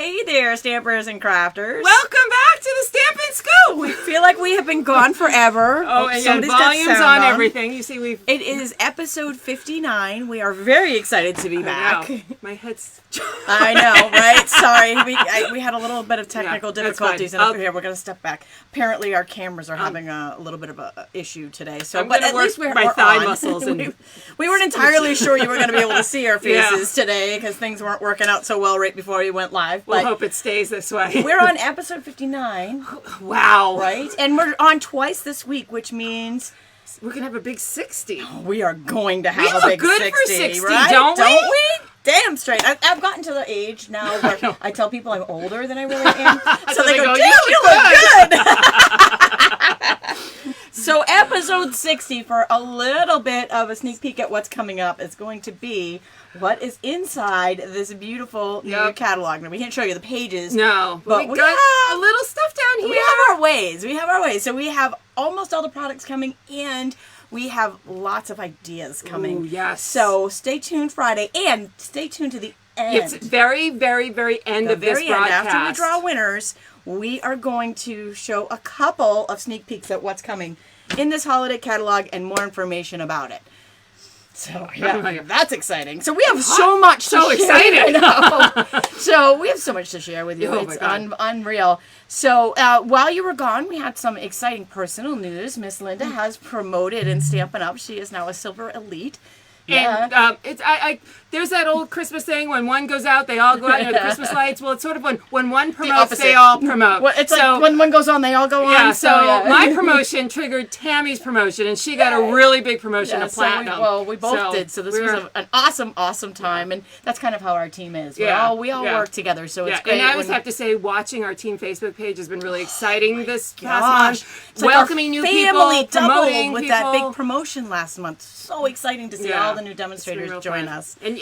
Hey there, stampers and crafters. Welcome back to the Stampin' Scoop. We feel like we have been gone forever. Oh, and yeah, volumes on everything. You see, It is episode 59. We are very excited to be back. My head's... I know, right? Sorry, we had a little bit of technical difficulties, and here we're going to step back. Apparently, our cameras are having a little bit of an issue today. So, but at least we're my thigh muscles. And we weren't entirely sure you were going to be able to see our faces today because things weren't working out so well right before we went live. We'll hope it stays this way. We're on episode 59. Wow. Right? And we're on twice this week, which means... we're going to have a big 60. We are going to have a big 60. We look good for 60, right? don't we? Damn straight. I've gotten to the age now where I tell people I'm older than I really am. So they go, damn, you look good. So episode 60, for a little bit of a sneak peek at what's coming up, is going to be what is inside this beautiful new catalog. Now, we can't show you the pages. No, but we got a little stuff down here. We have our ways. So we have almost all the products coming, and we have lots of ideas coming. Ooh, yes. So stay tuned Friday, and stay tuned to the end. It's very, very, very end of this broadcast. After we draw winners, we are going to show a couple of sneak peeks at what's coming in this holiday catalog and more information about it. So, yeah, that's exciting. So we have so much to share. Excited. So we have so much to share with you. Oh, it's unreal. So while you were gone, we had some exciting personal news. Miss Linda has promoted in Stampin' Up. She is now a Silver Elite. And there's that old Christmas thing, when one goes out, they all go out, the Christmas lights. Well, it's sort of when one promotes, they all promote. Well, it's like when one goes on, they all go on. Yeah, so my promotion triggered Tami's promotion, and she got a really big promotion of platinum. We both did, so this was an awesome time, and that's kind of how our team is. We all work together, so it's great. And I always have to say, watching our team Facebook page has been really exciting this past month. It's welcoming new people, promoting with people. that big promotion last month. So exciting to see all the new demonstrators join us. And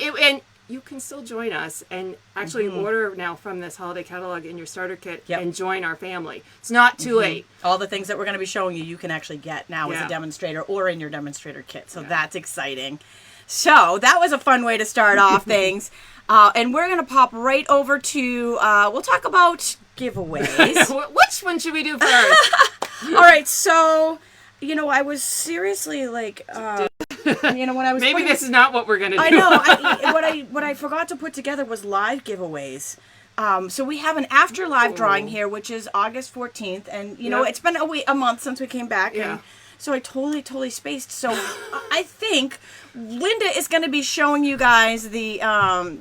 you can still join us and actually order now from this holiday catalog in your starter kit and join our family. It's not too late. All the things that we're going to be showing you can actually get now as a demonstrator or in your demonstrator kit. So that's exciting. So that was a fun way to start off things. And we're going to pop right over to, we'll talk about giveaways. Which one should we do first? All right, so... I was seriously like, when I was maybe this is not what we're gonna do. I know. What I forgot to put together was live giveaways. So we have an after live drawing here, which is August 14th, and it's been a month since we came back, and so I totally spaced. So I think Linda is going to be showing you guys the.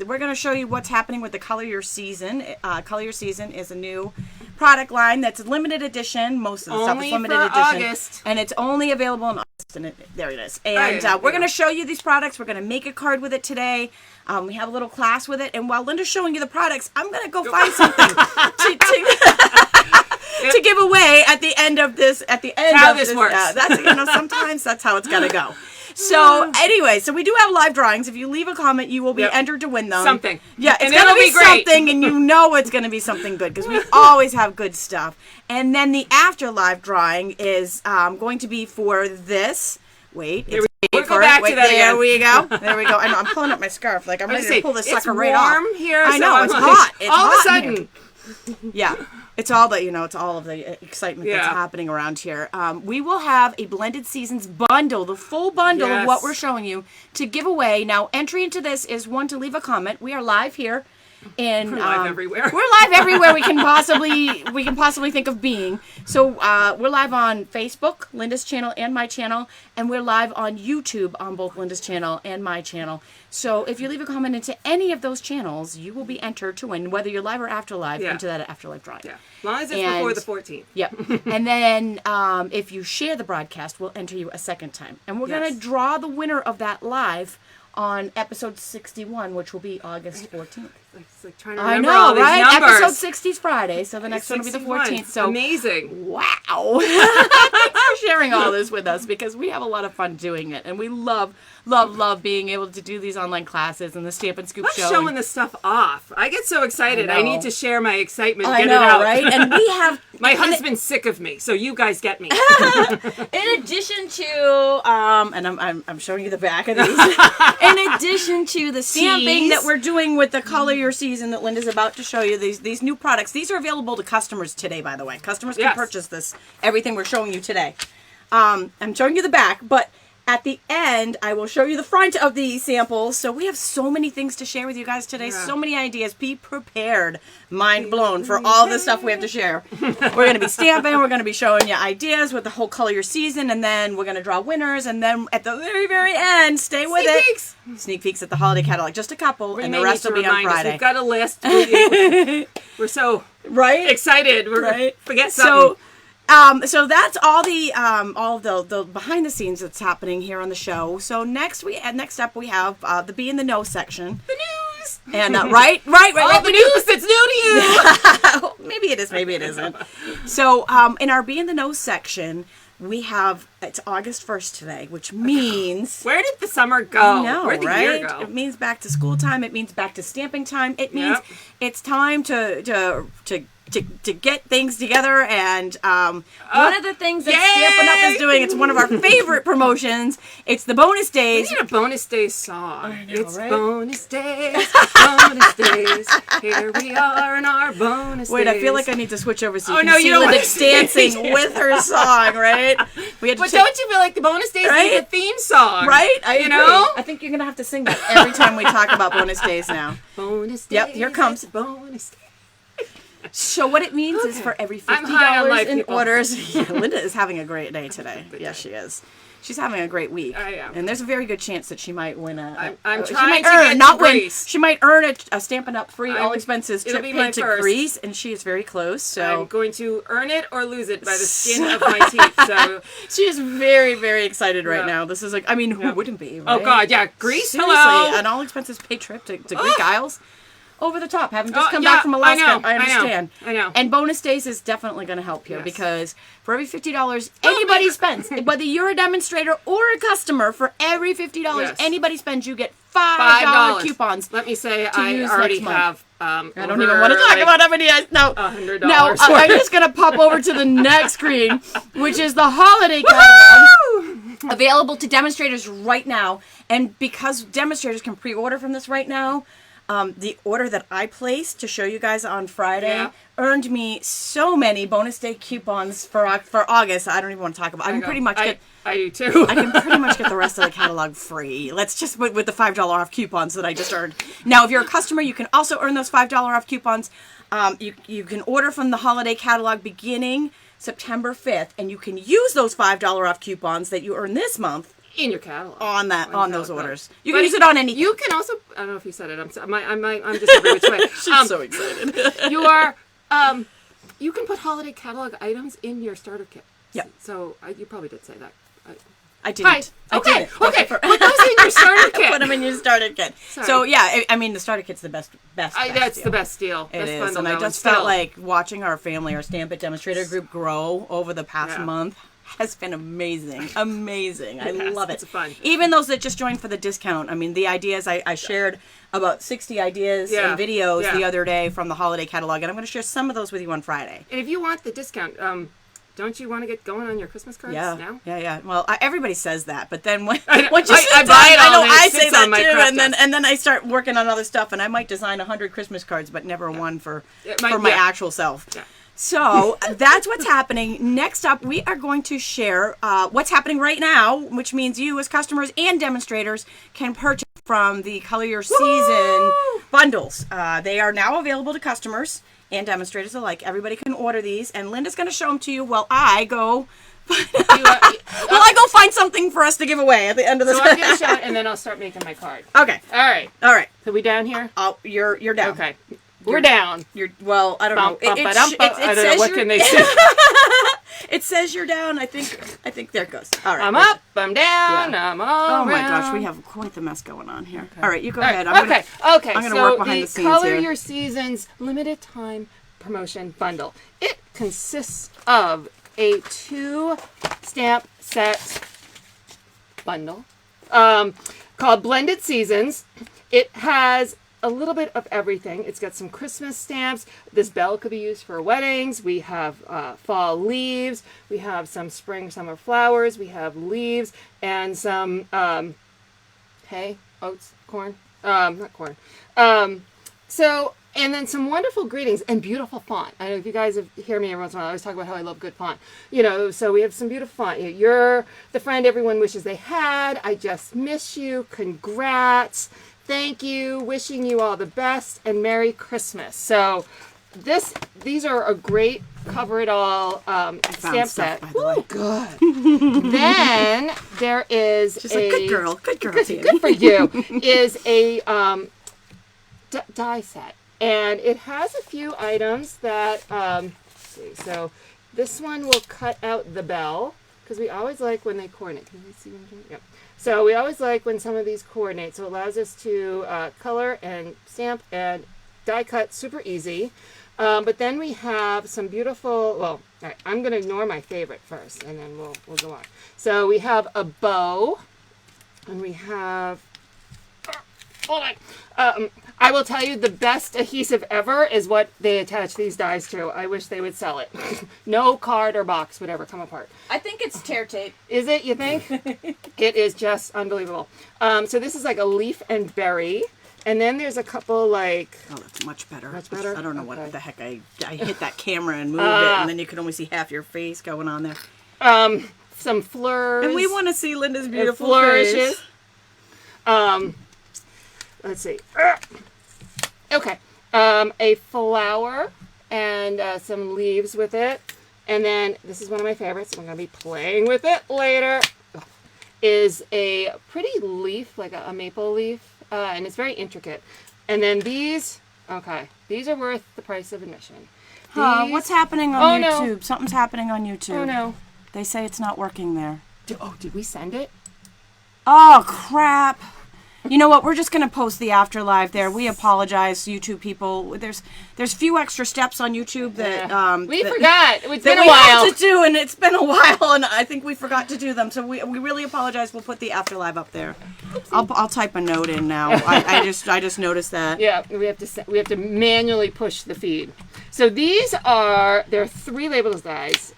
We're going to show you what's happening with the Color Your Season. Color Your Season is a new product line that's limited edition. Most of the stuff is limited edition, August. and it's only available in August. And there it is. And we're going to show you these products. We're going to make a card with it today. We have a little class with it, and while Linda's showing you the products, I'm going to go find something to give away at the end of this. At the end how of this works. Sometimes that's how it's got to go. So anyway, so we do have live drawings. If you leave a comment, you will be entered to win them. Something. Yeah, it's going to be something, and you know it's going to be something good because we always have good stuff. And then the after live drawing is going to be for this. Wait, we'll go back to that there again. We go. There we go. I know, I'm pulling up my scarf. Like I'm ready to pull this sucker right off. It's warm here. I know, it's hot. It's all hot of a sudden. Yeah. It's all the, it's all of the excitement that's happening around here. We will have a Blended Seasons bundle, the full bundle of what we're showing you to give away. Now, entry into this is one to leave a comment. We are live here. And we're live everywhere. We're live everywhere we can possibly think of being. So we're live on Facebook, Linda's channel and my channel, and we're live on YouTube on both Linda's channel and my channel. So if you leave a comment into any of those channels, you will be entered to win, whether you're live or after live, into that afterlife drawing. Yeah, as long as it's before the 14th. Yep. And then if you share the broadcast, we'll enter you a second time, and we're gonna draw the winner of that live on episode 61, which will be August 14th. It's like trying to remember all these numbers. Episode 60 is Friday, so the next one will be the 14th. So amazing! Wow! Thanks for sharing all this with us because we have a lot of fun doing it. And we love being able to do these online classes and the Stamp and Scoop show. Showing this stuff off. I get so excited. I need to share my excitement. I get know, it out. right? And we have... My husband's sick of me, so you guys get me. In addition to, and I'm showing you the back of these. In addition to the stamping that we're doing with the Color Your Season that Linda's about to show you, these new products. These are available to customers today, by the way. Customers can purchase this, everything we're showing you today. I'm showing you the back, but at the end, I will show you the front of the samples. So we have so many things to share with you guys today. Yeah. So many ideas. Be prepared. Mind blown for all the stuff we have to share. We're going to be stamping. We're going to be showing you ideas with the whole Color Your Season. And then we're going to draw winners. And then at the very, very end, stay with it. Sneak peeks at the holiday catalog. Just a couple. And the rest will be on Friday. We've got a list. We're so excited. We're forget something. So that's all the behind the scenes that's happening here on the show. So next up we have the Be in the Know section. The news. And All the news that's new to you. Maybe it is, maybe it isn't. So in our Be in the Know section, we have, it's August 1st today, which means... Where did the summer go? Where'd the year go? It means back to school time. It means back to stamping time. It means it's time to get things together, and one of the things that Stampin' Up is doing, it's one of our favorite promotions, it's the bonus days. We need a bonus days song. I know, it's right? bonus days, bonus days, here we are in our bonus days. Wait, I feel like I need to switch over so you can see Linda's dancing with her song, right? But don't you feel like the bonus days need a theme song? Right? You know? I think you're going to have to sing that every time we talk about bonus days now. Bonus days. Yep, here comes. Bonus days. So what it means is for every $50 in orders, Linda is having a great day today. Yes, she is. She's having a great week. I am. And there's a very good chance that she might win I'm trying to get to Greece. She might earn a Stampin' Up free all expenses trip paid to Greece, and she is very close. So I'm going to earn it or lose it by the skin of my teeth. So she is very, very excited right now. This is like, I mean, who wouldn't be? Right? Oh God, yeah, Greece. Seriously, hello, an all expenses paid trip to Greek Isles. Over the top, having just come back from Alaska. I understand. I know. And bonus days is definitely going to help you because for every $50 anybody spends, whether you're a demonstrator or a customer, for every $50 anybody spends, you get $5 coupons. Let me say, I already have. I don't even want to talk about how many. No, $100. No, I'm just going to pop over to the next screen, which is the holiday catalog. Available to demonstrators right now. And because demonstrators can pre-order from this right now, the order that I placed to show you guys on Friday earned me so many bonus day coupons for August. I don't even want to talk about. I can pretty much get. I do too. I can pretty much get the rest of the catalog free. Let's just with the $5 off coupons that I just earned. Now, if you're a customer, you can also earn those $5 off coupons. You can order from the holiday catalog beginning September 5th, and you can use those $5 off coupons that you earn this month in your catalog on those orders. You can use it on anything. You can also, I don't know if you said it. I'm just every which way. She's so excited. You are you can put holiday catalog items in your starter kit. Yep. So you probably did say that. I didn't. Okay. Put those in your starter kit. Put them in your starter kit. Sorry. So yeah, I mean the starter kit's the best. That's the best deal. It is, and I just felt like watching our family, our Stamp It demonstrator group grow over the past month has been amazing. I love it. It's fun. Even those that just joined for the discount. I mean, the ideas I shared about 60 ideas and videos the other day from the holiday catalog, and I'm going to share some of those with you on Friday. And if you want the discount, don't you want to get going on your Christmas cards now? Yeah. Well, everybody says that, but then once you I buy it I know all I say that too, and then I start working on other stuff, and I might design 100 Christmas cards, but never one for my actual self. Yeah. So that's what's happening. Next up, we are going to share what's happening right now, which means you as customers and demonstrators can purchase from the Color Your Season bundles. They are now available to customers and demonstrators alike. Everybody can order these, and Linda's going to show them to you while I go. I go find something for us to give away at the end of this. So I'm going to show it, and then I'll start making my card. Okay. All right. So we down here? You're down. Okay. We're down. I don't know. I don't know. What can they say? It says you're down. I think there it goes. All right. I'm up. I'm down. I'm all Oh my around. gosh, we have quite the mess going on here. Okay. All right, you go ahead. Okay. I'm going to work behind the scenes Color here. Your Seasons limited time promotion bundle. It consists of a 2 stamp set bundle called Blended Seasons. It has a little bit of everything. It's got some Christmas stamps. This bell could be used for weddings. We have fall leaves. We have some spring, summer flowers. We have leaves and some hay, oats, corn. Not corn. And then some wonderful greetings and beautiful font. I don't know if you guys hear me every once in a while. I always talk about how I love good font. So we have some beautiful font. You're the friend everyone wishes they had. I just miss you. Congrats. Thank you. Wishing you all the best and Merry Christmas. So these are a great cover it all stamp set. Oh, good. Then there is She's a good girl. Good girl. Good for you. Is a die set. And it has a few items that, let's see. So this one will cut out the bell because we always like when they coordinate. Can you see what I'm doing? Yep. So we always like when some of these coordinate. So it allows us to color and stamp and die cut super easy. But then we have some beautiful, well, all right, I'm going to ignore my favorite first and then we'll go on. So we have a bow and we have, hold on. I will tell you the best adhesive ever is what they attach these dies to. I wish they would sell it. No card or box would ever come apart. I think it's tear tape. Is it, you think? It is just unbelievable. So this is like a leaf and berry. And then there's a couple like... Oh, that's much better. Much better? I don't know what the heck. I hit that camera and moved it, and then you can only see half your face going on there. Some fleurs. And we want to see Linda's beautiful flourishes. face. Let's see. Okay. A flower and some leaves with it. And then, this is one of my favorites. I'm going to be playing with it later. Is a pretty leaf, like a maple leaf. And it's very intricate. And then these, okay, these are worth the price of admission. What's happening on YouTube? No. Something's happening on YouTube. Oh, no. They say it's not working there. Did we send it? Oh, crap. You know what? We're just going to post the afterlife there. We apologize, YouTube people. There's few extra steps on YouTube that we forgot. It's been a we while have to do, and it's been a while, and I think we forgot to do them. So we really apologize. We'll put the afterlife up there. I'll type a note in now. I just noticed that. Yeah, we have to manually push the feed. So these are 3 labels dies.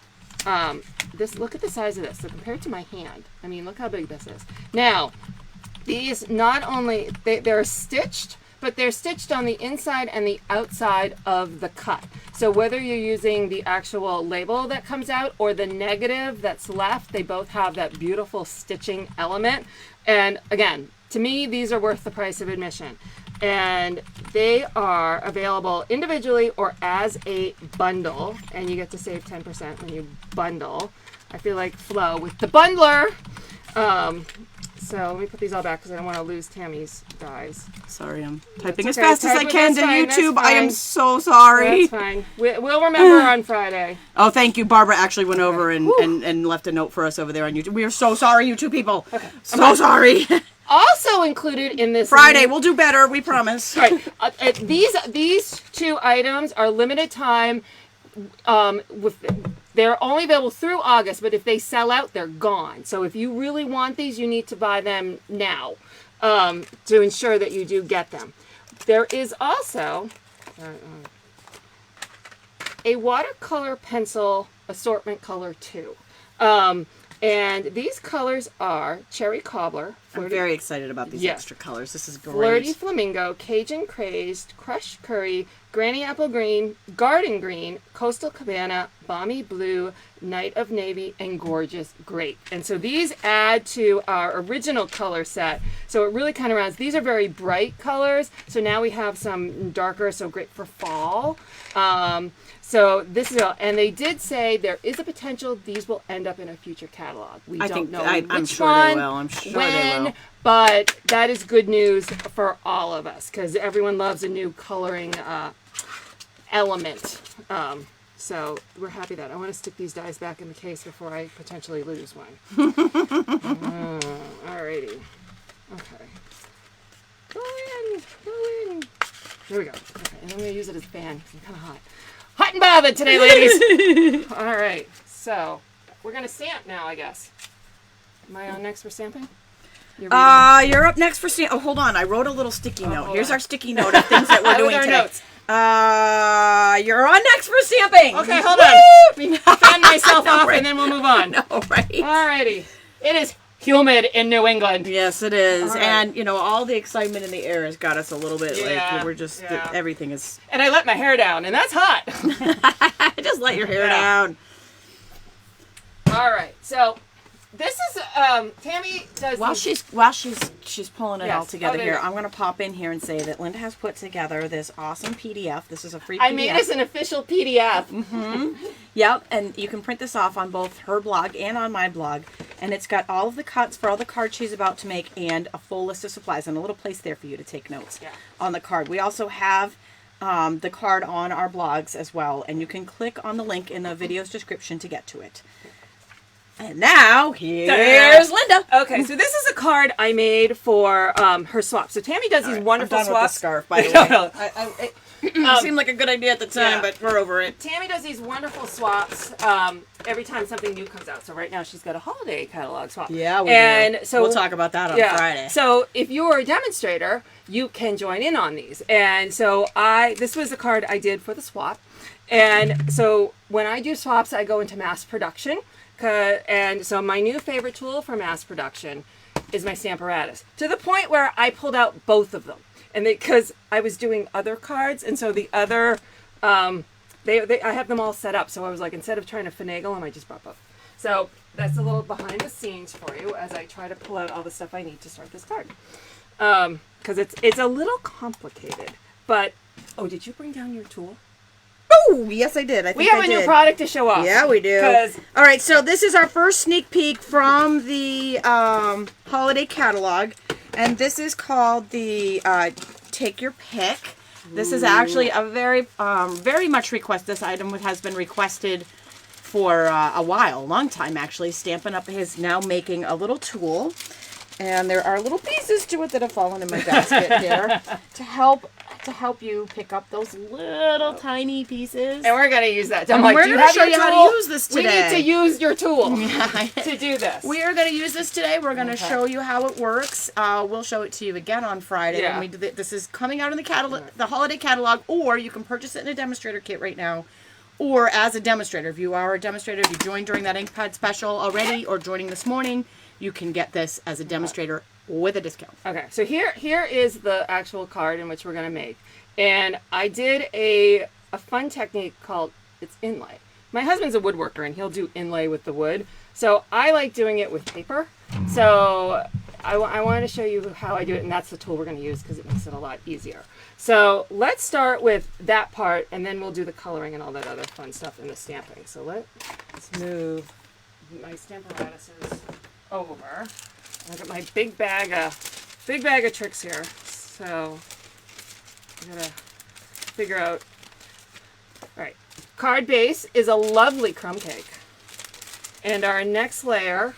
Look at the size of this. So compared to my hand, I mean, look how big this is. Now. These not only, they're stitched, but they're stitched on the inside and the outside of the cut. So whether you're using the actual label that comes out or the negative that's left, they both have that beautiful stitching element. And again, to me, these are worth the price of admission. And they are available individually or as a bundle. And you get to save 10% when you bundle. I feel like Flo with the bundler. So let me put these all back because I don't want to lose Tami's dies. Sorry, I'm typing That's as okay. fast as I can to Fine, YouTube. I am so sorry. That's fine. We'll remember on Friday. Oh, thank you. Barbara actually went over and left a note for us over there on YouTube. We are so sorry, YouTube people. Okay. So sorry. Also included in this Friday, we'll do better. We promise. Right. These 2 items are limited time. They're only available through August, but if they sell out, they're gone. So if you really want these, you need to buy them now to ensure that you do get them. There is also a watercolor pencil assortment color 2. And these colors are Cherry Cobbler. I'm very excited about these extra colors. This is great. Flirty Flamingo, Cajun Crazed, Crushed Curry, Granny Apple Green, Garden Green, Coastal Cabana, Balmy Blue, Night of Navy, and Gorgeous Grape. And so these add to our original color set. So it really kind of rounds. These are very bright colors. So now we have some darker, so great for fall. So this is, and they did say there is a potential these will end up in a future catalog. We don't know I'm which sure one, they will. I'm sure when, they will. But that is good news for all of us because everyone loves a new coloring element. So we're happy that I want to stick these dies back in the case before I potentially lose one. Alrighty. Okay. Go in. There we go. Okay, and I'm going to use it as a fan. I'm kind of hot. Hot and bothered today, ladies. All right. So we're going to stamp now, I guess. Am I on next for stamping? You're up next for stamp. Oh, hold on. I wrote a little sticky note. Here's our sticky note of things that we're doing today. Notes. You're on next for stamping. Okay, hold on. Fan myself off, and then we'll move on. All right. Alrighty. It is humid in New England. Yes, it is. Right. And, you know, all the excitement in the air has got us a little bit like we're just, everything is. And I let my hair down, and that's hot. Just let your hair down. All right. So this is Tami does. While she's pulling it all together here, go. I'm going to pop in here and say that Linda has put together this awesome PDF. This is a free PDF. I made us an official PDF. Mm-hmm. Yep, and you can print this off on both her blog and on my blog. And it's got all of the cuts for all the cards she's about to make and a full list of supplies and a little place there for you to take notes on the card. We also have the card on our blogs as well, and you can click on the link in the video's description to get to it. And now, here's Linda. Okay, so this is a card I made for her swap. So Tami does these wonderful I'm done swaps. With the scarf, by the way. It seemed like a good idea at the time, but we're over it. Tami does these wonderful swaps every time something new comes out. So right now she's got a holiday catalog swap. Yeah, we do. So we'll talk about that on Friday. So if you're a demonstrator, you can join in on these. And so this was a card I did for the swap. And so when I do swaps, I go into mass production. And so my new favorite tool for mass production is my Stamparatus. To the point where I pulled out both of them. And because I was doing other cards, and so the other, I have them all set up. So I was like, instead of trying to finagle them, I just brought both. So that's a little behind the scenes for you as I try to pull out all the stuff I need to start this card. Because it's a little complicated. But, oh, did you bring down your tool? Oh, yes, I did. We have a new product to show off. Yeah, we do. All right, so this is our first sneak peek from the holiday catalog, and this is called the Take Your Pick. This is actually a very much requested. This item has been requested for a while, a long time actually. Stampin' Up is now making a little tool, and there are little pieces to it that have fallen in my basket here to help you pick up those little tiny pieces. And we're going to use that. I'm like, we're going to show you how to use this today. We need to use your tool to do this. We are going to use this today. We're going to show you how it works. We'll show it to you again on Friday. Yeah. When we do this is coming out in the catalog, the holiday catalog, or you can purchase it in a demonstrator kit right now. Or as a demonstrator. If you are a demonstrator, if you joined during that ink pad special already or joining this morning, you can get this as a demonstrator with a discount. Okay, so here is the actual card in which we're going to make. And I did a fun technique called, it's inlay. My husband's a woodworker and he'll do inlay with the wood. So I like doing it with paper. So I wanted to show you how I do it, and that's the tool we're going to use because it makes it a lot easier. So let's start with that part, and then we'll do the coloring and all that other fun stuff in the stamping. So let's move my Stamparatuses over. I've got my big bag of tricks here. So I gotta figure out. All right, card base is a lovely crumb cake, and our next layer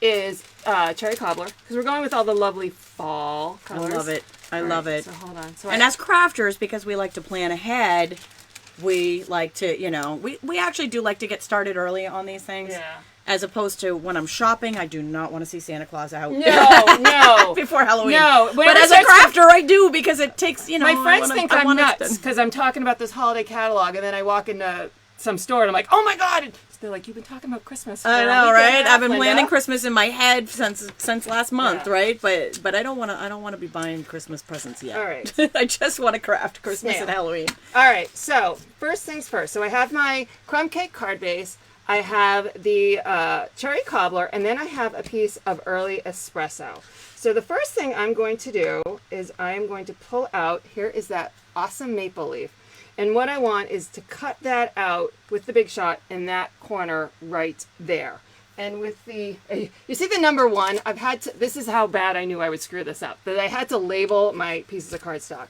is cherry cobbler because we're going with all the lovely fall colors. I love it. I love it. So hold on. And as crafters, because we like to plan ahead, we like to, you know, we actually do like to get started early on these things. Yeah. As opposed to when I'm shopping, I do not want to see Santa Claus out. No. Before Halloween. No. But as a crafter, I do because it takes, you know. My friends think I'm nuts because I'm talking about this holiday catalog, and then I walk into some store and I'm like, oh my God. And they're like, you've been talking about Christmas. I know, right? I've been planning Christmas in my head since last month, right? But I don't want to be buying Christmas presents yet. All right. I just want to craft Christmas and Halloween. All right. So first things first. So I have my crumb cake card base. I have the cherry cobbler, and then I have a piece of early espresso. So the first thing I'm going to do is I'm going to pull out, here is that awesome maple leaf. And what I want is to cut that out with the Big Shot in that corner right there. And with the, you see the number 1, this is how bad I knew I would screw this up, that I had to label my pieces of cardstock.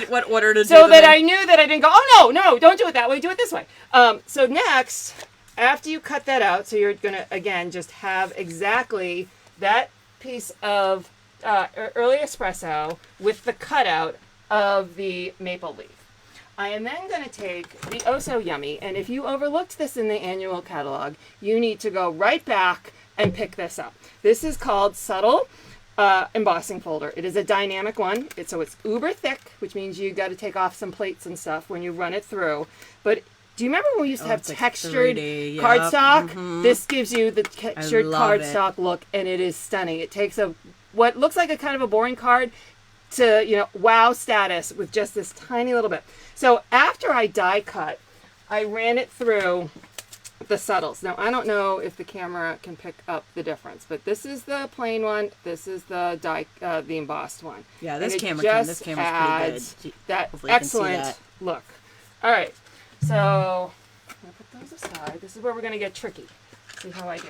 What order to do so that I knew that I didn't go, oh no, don't do it that way, do it this way. So next, after you cut that out, so you're going to, again, just have exactly that piece of early espresso with the cutout of the maple leaf. I am then going to take the Oh So Yummy, and if you overlooked this in the annual catalog, you need to go right back and pick this up. This is called Subtle Embossing Folder. It is a dynamic one, so it's uber thick, which means you got to take off some plates and stuff when you run it through. But do you remember when we used to have textured cardstock? Mm-hmm. This gives you the textured cardstock look, and it is stunning. It takes what looks like a kind of a boring card to, you know, wow status with just this tiny little bit. So after I die cut, I ran it through the subtles. Now, I don't know if the camera can pick up the difference, but this is the plain one. This is the the embossed one. Yeah, this camera can. This camera's pretty good. That excellent look. All right, so I'm gonna put those aside. This is where we're gonna get tricky. See how I do.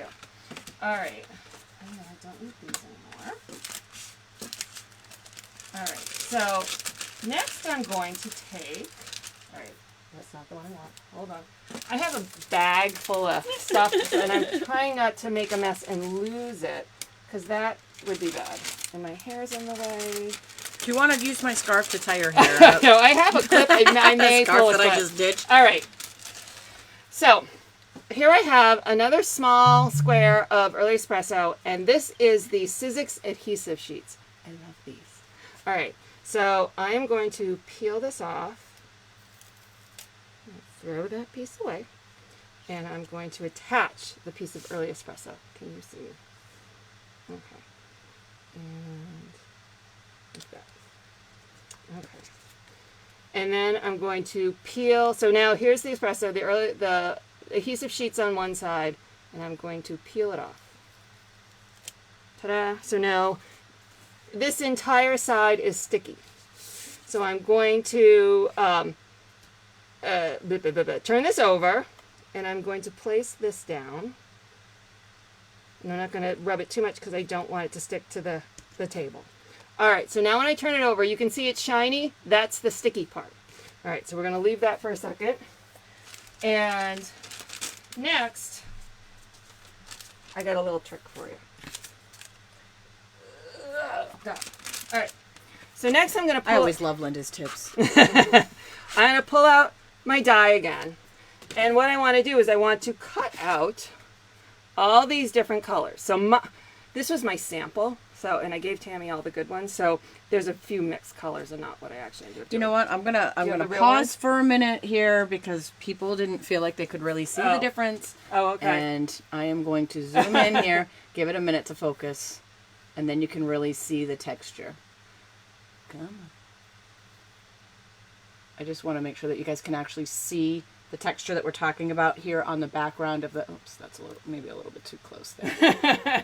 All right, and then I don't need these anymore. All right, so next I'm going to take. All right. That's not the one I want. Hold on. I have a bag full of stuff, and I'm trying not to make a mess and lose it, because that would be bad. And my hair's in the way. Do you want to use my scarf to tie your hair up? No, I have a clip I made full of scarf that I just ditched. All right. So here I have another small square of early espresso, and this is the Sizzix adhesive sheets. I love these. All right. So I am going to peel this off. Throw that piece away, and I'm going to attach the piece of early espresso. Can you see? Okay, and like that. Okay, and then I'm going to peel. So now here's the espresso, the adhesive sheets on one side, and I'm going to peel it off. Ta-da! So now this entire side is sticky. So I'm going to turn this over, and I'm going to place this down. And I'm not going to rub it too much because I don't want it to stick to the table. All right, so now when I turn it over, you can see it's shiny. That's the sticky part. All right, so we're going to leave that for a second. And next, I got a little trick for you. All right, so next I'm going to pull... I always love Linda's tips. I'm going to pull out my die again, and what I want to do is I want to cut out all these different colors. So this was my sample, and I gave Tami all the good ones, so there's a few mixed colors and not what I actually ended up doing. You know what, I'm gonna pause for a minute here because people didn't feel like they could really see the difference. Oh, okay. And I am going to zoom in here, give it a minute to focus, and then you can really see the texture. Come on. I just want to make sure that you guys can actually see the texture that we're talking about here on the background of the. Oops, that's maybe a little bit too close there.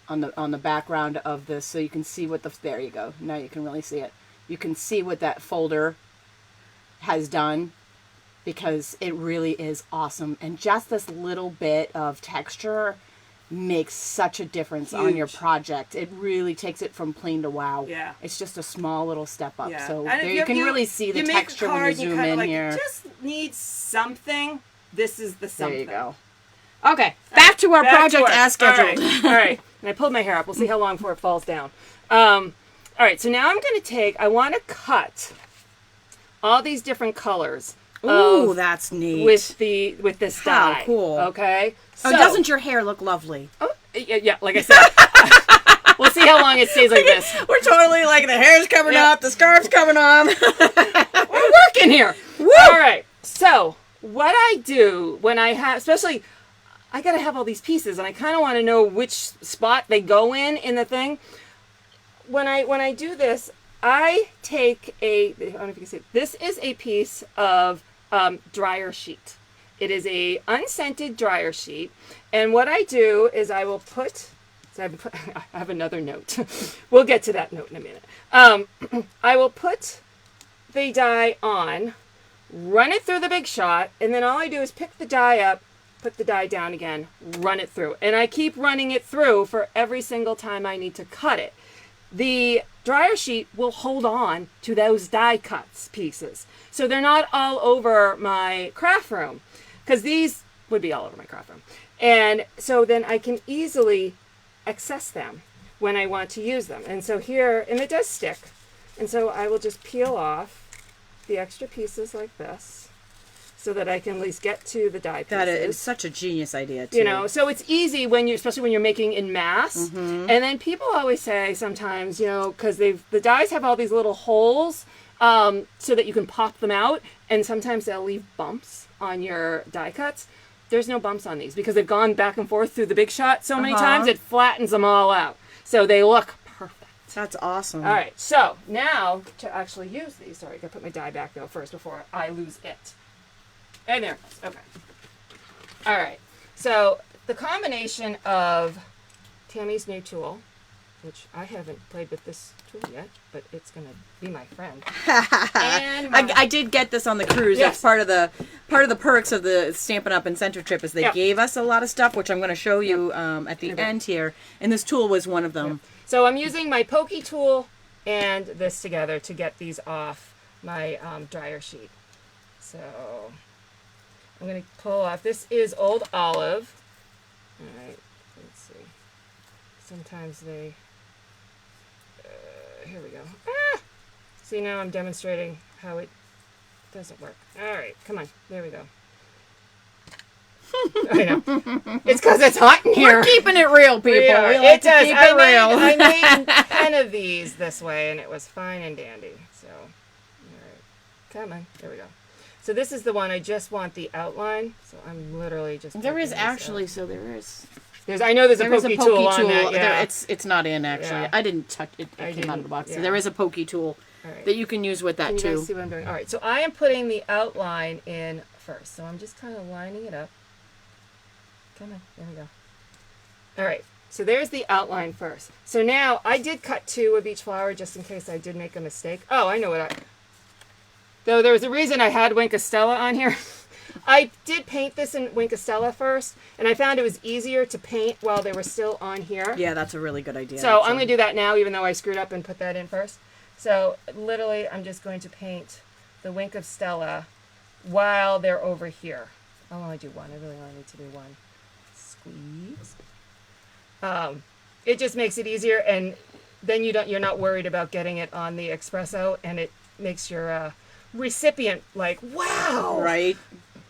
on the background of this, so you can see what there you go. Now you can really see it. You can see what that folder has done, because it really is awesome. And just this little bit of texture makes such a difference on your project. It really takes it from plain to wow. Yeah. It's just a small little step up. Yeah. So there you can really see the texture when you zoom in here. You just need something. This is the something. There you go. Okay, back to our project as scheduled. All right. And I pulled my hair up. We'll see how long before it falls down. All right, so now I'm going to I want to cut all these different colors. Ooh, that's neat. With this dye. How cool. Okay. So, doesn't your hair look lovely? Oh, yeah, like I said. We'll see how long it stays like this. We're totally like, the hair's coming up, the scarf's coming on. We're working here. Woo! All right. So what I do when I have, especially, I got to have all these pieces, and I kind of want to know which spot they go in the thing. When I do this, I take I don't know if you can see it. This is a piece of dryer sheet. It is a unscented dryer sheet, and what I do is I will put. I have another note. We'll get to that note in a minute. I will put the dye on, run it through the Big Shot, and then all I do is pick the dye up, put the dye down again, run it through. And I keep running it through for every single time I need to cut it. The dryer sheet will hold on to those die cuts pieces, so they're not all over my craft room, because these would be all over my craft room. And so then I can easily access them when I want to use them. And so here, and it does stick, and so I will just peel off the extra pieces like this so that I can at least get to the die pieces. That is such a genius idea, too. You know, so it's easy when you, especially when you're making in mass. Mm-hmm. And then people always say sometimes, you know, because the dies have all these little holes so that you can pop them out. And sometimes they'll leave bumps on your die cuts. There's no bumps on these because they've gone back and forth through the Big Shot so many times, it flattens them all out. So they look perfect. That's awesome. All right, so now to actually use these, sorry, I gotta put my die back though first before I lose it. And there it goes. Okay. All right. So the combination of Tami's new tool, which I haven't played with this tool yet, but it's going to be my friend. And I did get this on the cruise. Yes. That's part of the perks of the Stampin' Up! Incentive trip is they gave us a lot of stuff, which I'm going to show you at the end here. And this tool was one of them. So I'm using my pokey tool and this together to get these off my dryer sheet. So I'm going to pull off. This is Old Olive. All right, let's see. Sometimes they... here we go. Ah! See, now I'm demonstrating how it doesn't work. All right, come on. There we go. I know. It's because it's hot in here. We're keeping it real, people. We like it to does. keep it real. I made 10 of these this way, and it was fine and dandy. So, all right. Come on. There we go. So this is the one. I just want the outline. So I'm literally just... There is actually, I know there's a pokey tool on that. Yeah. It's not in, actually. Yeah. I didn't touch it. It came out of the box. Yeah. So there is a pokey tool that you can use with that, Can you too. guys see what I'm doing? All right. So I am putting the outline in first. So I'm just kind of lining it up. Come on. There we go. All right. So there's the outline first. So now I did cut 2 of each flower just in case I did make a mistake. Oh, I know what Though there was a reason I had Winkostella on here. I did paint this in Winkostella first, and I found it was easier to paint while they were still on here. Yeah, that's a really good idea. So I'm going to do that now, even though I screwed up and put that in first. So literally, I'm just going to paint the Winkostella while they're over here. I'll only do one. I really only need to do one. Squeeze. It just makes it easier, and then you're not worried about getting it on the espresso, and it makes your recipient like, wow, right?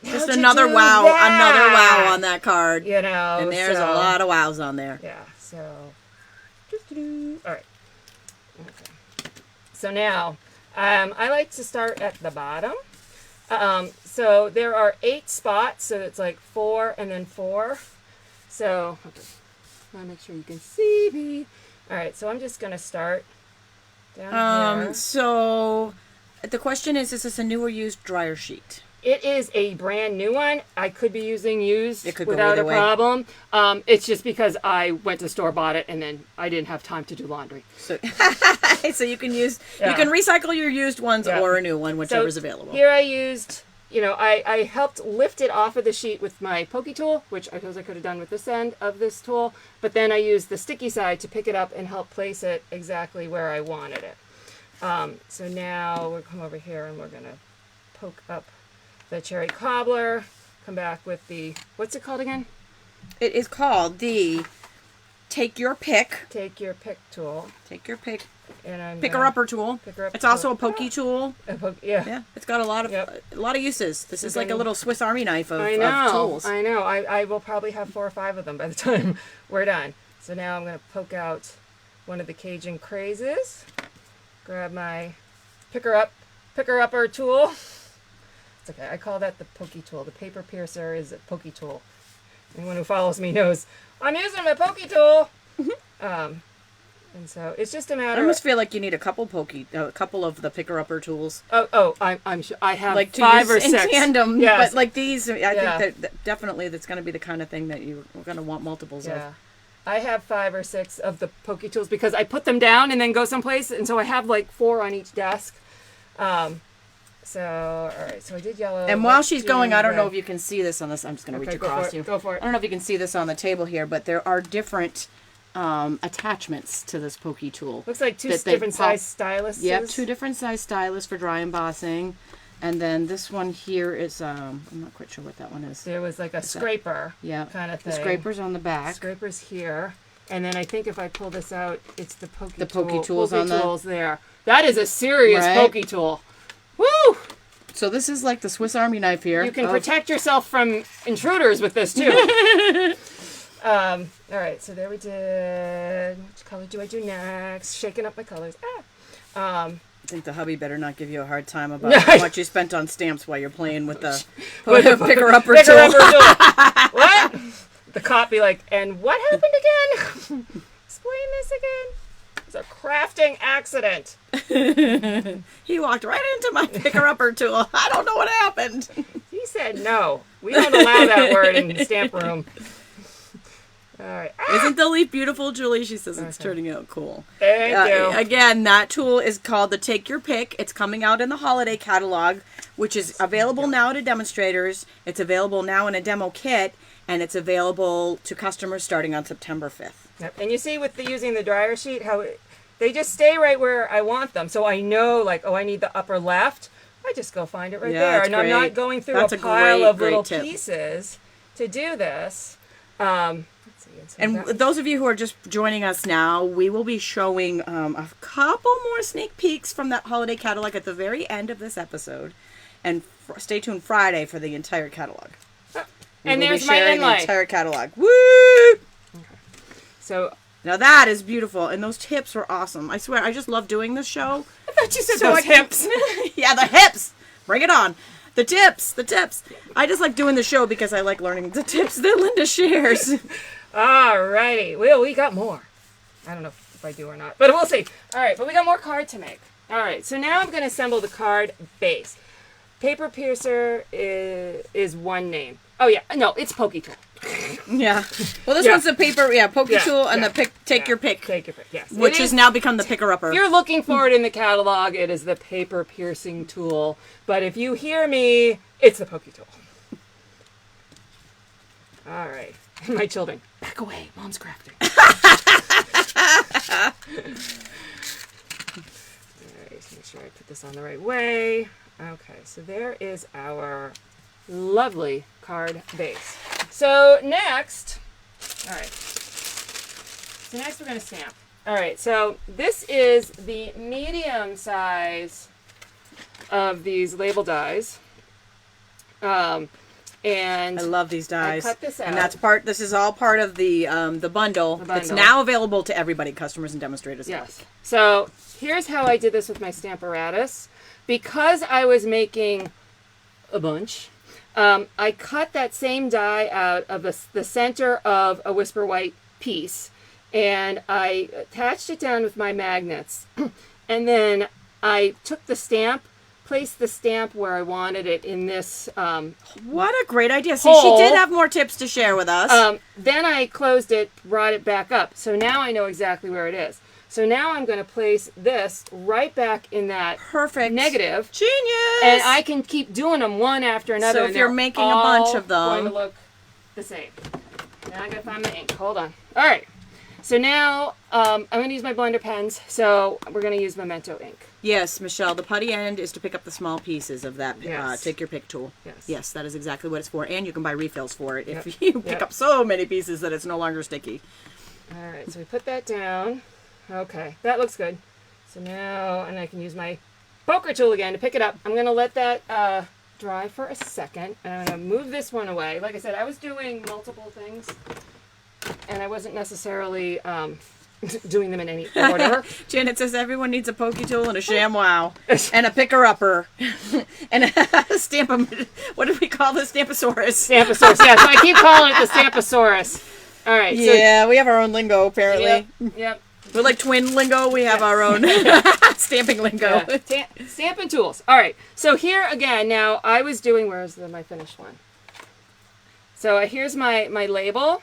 Just How'd another you do wow, that? another wow on that card. You know, and there's a lot of wows on there. Yeah. So, all right. Okay. So now, I like to start at the bottom. So there are 8 spots. So it's like 4 and then 4. So I want to make sure you can see me. All right. So I'm just gonna start down here. So the question is this a new or used dryer sheet? It is a brand new one. I could be using used go without a way. problem. It's just because I went to the store, bought it, and then I didn't have time to do laundry. So, so you can use, you can recycle your used ones or a new one, whichever's available. Here I used, I helped lift it off of the sheet with my pokey tool, which I suppose I could have done with this end of this tool, but then I used the sticky side to pick it up and help place it exactly where I wanted it. So now we'll come over here and we're going to poke up the cherry cobbler, come back with the, what's it called again? It is called the Take Your Pick. Take Your Pick tool. Take Your Pick. And I'm Picker-upper tool. It's also a pokey tool. Yeah, it's got a lot of uses. This is like a little Swiss Army knife of tools. I know. I will probably have 4 or 5 of them by the time we're done. So now I'm going to poke out one of the Cajun crazes. Grab my picker-upper tool. It's okay. I call that the pokey tool. The paper piercer is a pokey tool. Anyone who follows me knows I'm using my pokey tool. And so it's just a matter. I almost feel like you need a couple of the picker-upper tools. I'm sure I have like 5 or 6 in tandem. Yes. But like these, I think that definitely that's going to be the kind of thing that you're going to want multiples of. I have 5 or 6 of the pokey tools because I put them down and then go someplace, and so I have like 4 on each desk. So, all right, so I did yellow. And while she's going, I don't know if you can see this on this. I'm just going to reach across you. Go for it. I don't know if you can see this on the table here, but there are different attachments to this pokey tool. Looks like 2 different size styluses. Yep, 2 different size stylus for dry embossing. And then this one here is, I'm not quite sure what that one is. There was like a scraper kind of thing. The scraper's on the back. Scraper's here. And then I think if I pull this out, it's the pokey tool. Pokey tools on there. That is a serious pokey tool. Woo! So this is like the Swiss Army knife here. You can protect yourself from intruders with this too. All right, so there we did. Which color do I do next? Shaking up my colors. I think the hubby better not give you a hard time about how much you spent on stamps while you're playing with the picker-upper tool. What? The cop be like, and what happened again? Explain this again. It's a crafting accident. He walked right into my picker-upper tool. I don't know what happened. He said no. We don't allow that word in the stamp room. All right. Isn't the leaf beautiful, Julie? She says it's turning out cool. Thank you. Again, that tool is called the Take Your Pick. It's coming out in the holiday catalog, which is available now to demonstrators. It's available now in a demo kit, and it's available to customers starting on September 5th. Yep. And you see with using the dryer sheet how they just stay right where I want them. So I know, like, oh, I need the upper left. I just go find it right there. And I'm not going through a pile of little pieces to do this. Let's see. And those of you who are just joining us now, we will be showing a couple more sneak peeks from that holiday catalog at the very end of this episode. And stay tuned Friday for the entire catalog. And there's my inlay. The entire catalog. Woo! Okay. So now that is beautiful, and those tips were awesome. I swear, I just love doing this show. I thought you said those hips. Yeah, the hips. Bring it on. The tips. I just like doing the show because I like learning the tips that Linda shares. Alrighty. Well, we got more. I don't know if I do or not, but we'll see. All right, but we got more card to make. All right, so now I'm going to assemble the card base. Paper piercer is one name. Oh yeah, no, it's pokey tool. Yeah. Well, this one's the paper, pokey tool, and the take your pick. Take your pick, yes. Which has now become the picker-upper. If you're looking for it in the catalog, it is the paper piercing tool. But if you hear me, it's the pokey tool. All right. My children, back away. Mom's crafting. All right, make sure I put this on the right way. Okay, so there is our lovely card base. So next, all right. So next we're going to stamp. All right, so this is the medium size of these label dies. And I love these dies. I cut this out. And this is all part of the bundle. It's now available to everybody, customers and demonstrators. Yes. So here's how I did this with my Stamparatus. Because I was making a bunch, I cut that same die out of the center of a Whisper White piece, and I attached it down with my magnets. And then I took the stamp, placed the stamp where I wanted it in this what a great idea. See, she did have more tips to share with us. Then I closed it, brought it back up. So now I know exactly where it is. So now I'm going to place this right back in that negative. Genius! And I can keep doing them one after another. So if you're making a bunch of them, going to look the same. Now I got to find my ink. Hold on. All right. So now I'm going to use my blender pens. So we're going to use Memento ink. Yes, Michelle. The putty end is to pick up the small pieces of that Take Your Pick tool. Yes. Yes, that is exactly what it's for. And you can buy refills for it if you pick up so many pieces that it's no longer sticky. All right. So we put that down. Okay, that looks good. So now, and I can use my poker tool again to pick it up. I'm going to let that dry for a second, and I'm going to move this one away. Like I said, I was doing multiple things, and I wasn't necessarily doing them in any order. Janet says everyone needs a pokey tool and a ShamWow, and a picker-upper, and a what do we call this? Stamposaurus. Stamposaurus, yeah. So I keep calling it the Stamposaurus. All right. Yeah, we have our own lingo, apparently. Yep. We're like twin lingo. We have our own stamping lingo. Yeah. Stamping tools. All right. So here again, now I was doing, where's my finished one? So here's my label.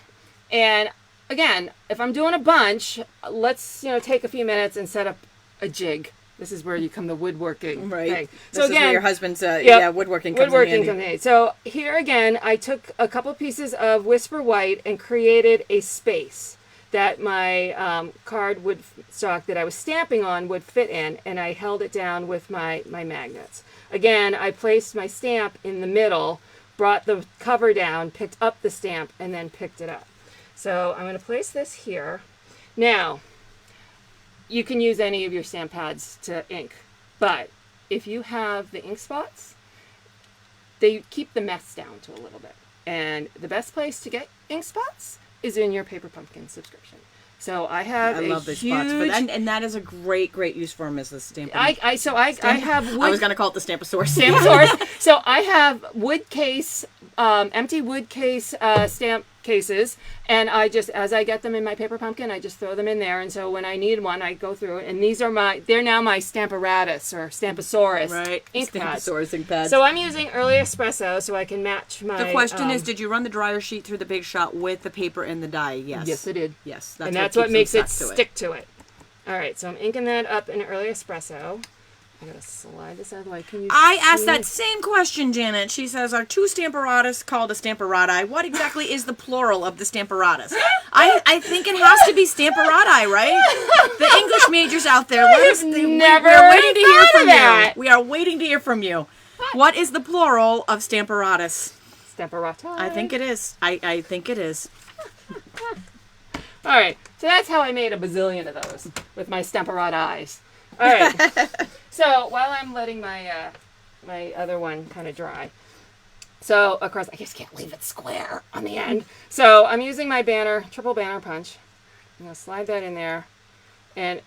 And again, if I'm doing a bunch, let's take a few minutes and set up a jig. This is where you come the woodworking thing. So again, is where your husband's woodworking comes in handy. So here again, I took a couple pieces of Whisper White and created a space that my card stock that I was stamping on would fit in, and I held it down with my magnets. Again, I placed my stamp in the middle, brought the cover down, picked up the stamp, and then picked it up. So I'm going to place this here. Now, you can use any of your stamp pads to ink, but if you have the ink spots, they keep the mess down to a little bit. And the best place to get ink spots is in your Paper Pumpkin subscription. So I have I love these spots, and that is a great use for them as the stamp. I have wood, I was going to call it the Stamposaurus. Stamposaurus. So I have wood case, empty wood case stamp cases, and I just, as I get them in my Paper Pumpkin, I just throw them in there. And so when I need one, I go through it. And these are they're now my Stamparatus or Stamposaurus ink pads. Stamposaurus ink pads. So I'm using Early Espresso so I can match my... The question is, did you run the dryer sheet through the Big Shot with the paper and the dye? Yes. Yes, I did. Yes. That's what makes it stick to it. All right, so I'm inking that up in Early Espresso. I'm going to slide this out of the way. Can you I asked that same question, Janet. She says, are two Stamparatus called a Stamparati? What exactly is the plural of the Stamparatus? I think it has to be Stamparati, right? The English majors out there, we're waiting to hear from you. We are waiting to hear from you. What is the plural of Stamparatus? Stamparati. I think it is. I think it is. All right, so that's how I made a bazillion of those with my Stamparati. All right. So while I'm letting my my other one kind of dry, so of course I just can't leave it square on the end. So I'm using my triple banner punch. I'm gonna slide that in there, and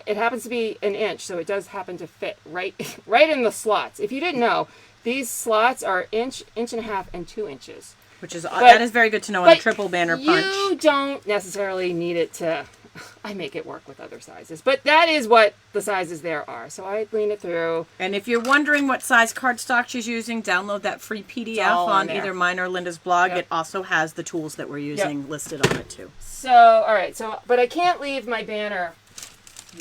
it happens to be an inch, so it does happen to fit right in the slots. If you didn't know, these slots are inch and a half, and 2 inches. That is very good to know on a triple banner punch. You don't necessarily need it to. I make it work with other sizes, but that is what the sizes there are. So I lean it through. And if you're wondering what size cardstock she's using, download that free PDF on either mine or Linda's blog. Yep. It also has the tools that we're using listed on it too. So, all right. So, but I can't leave my banner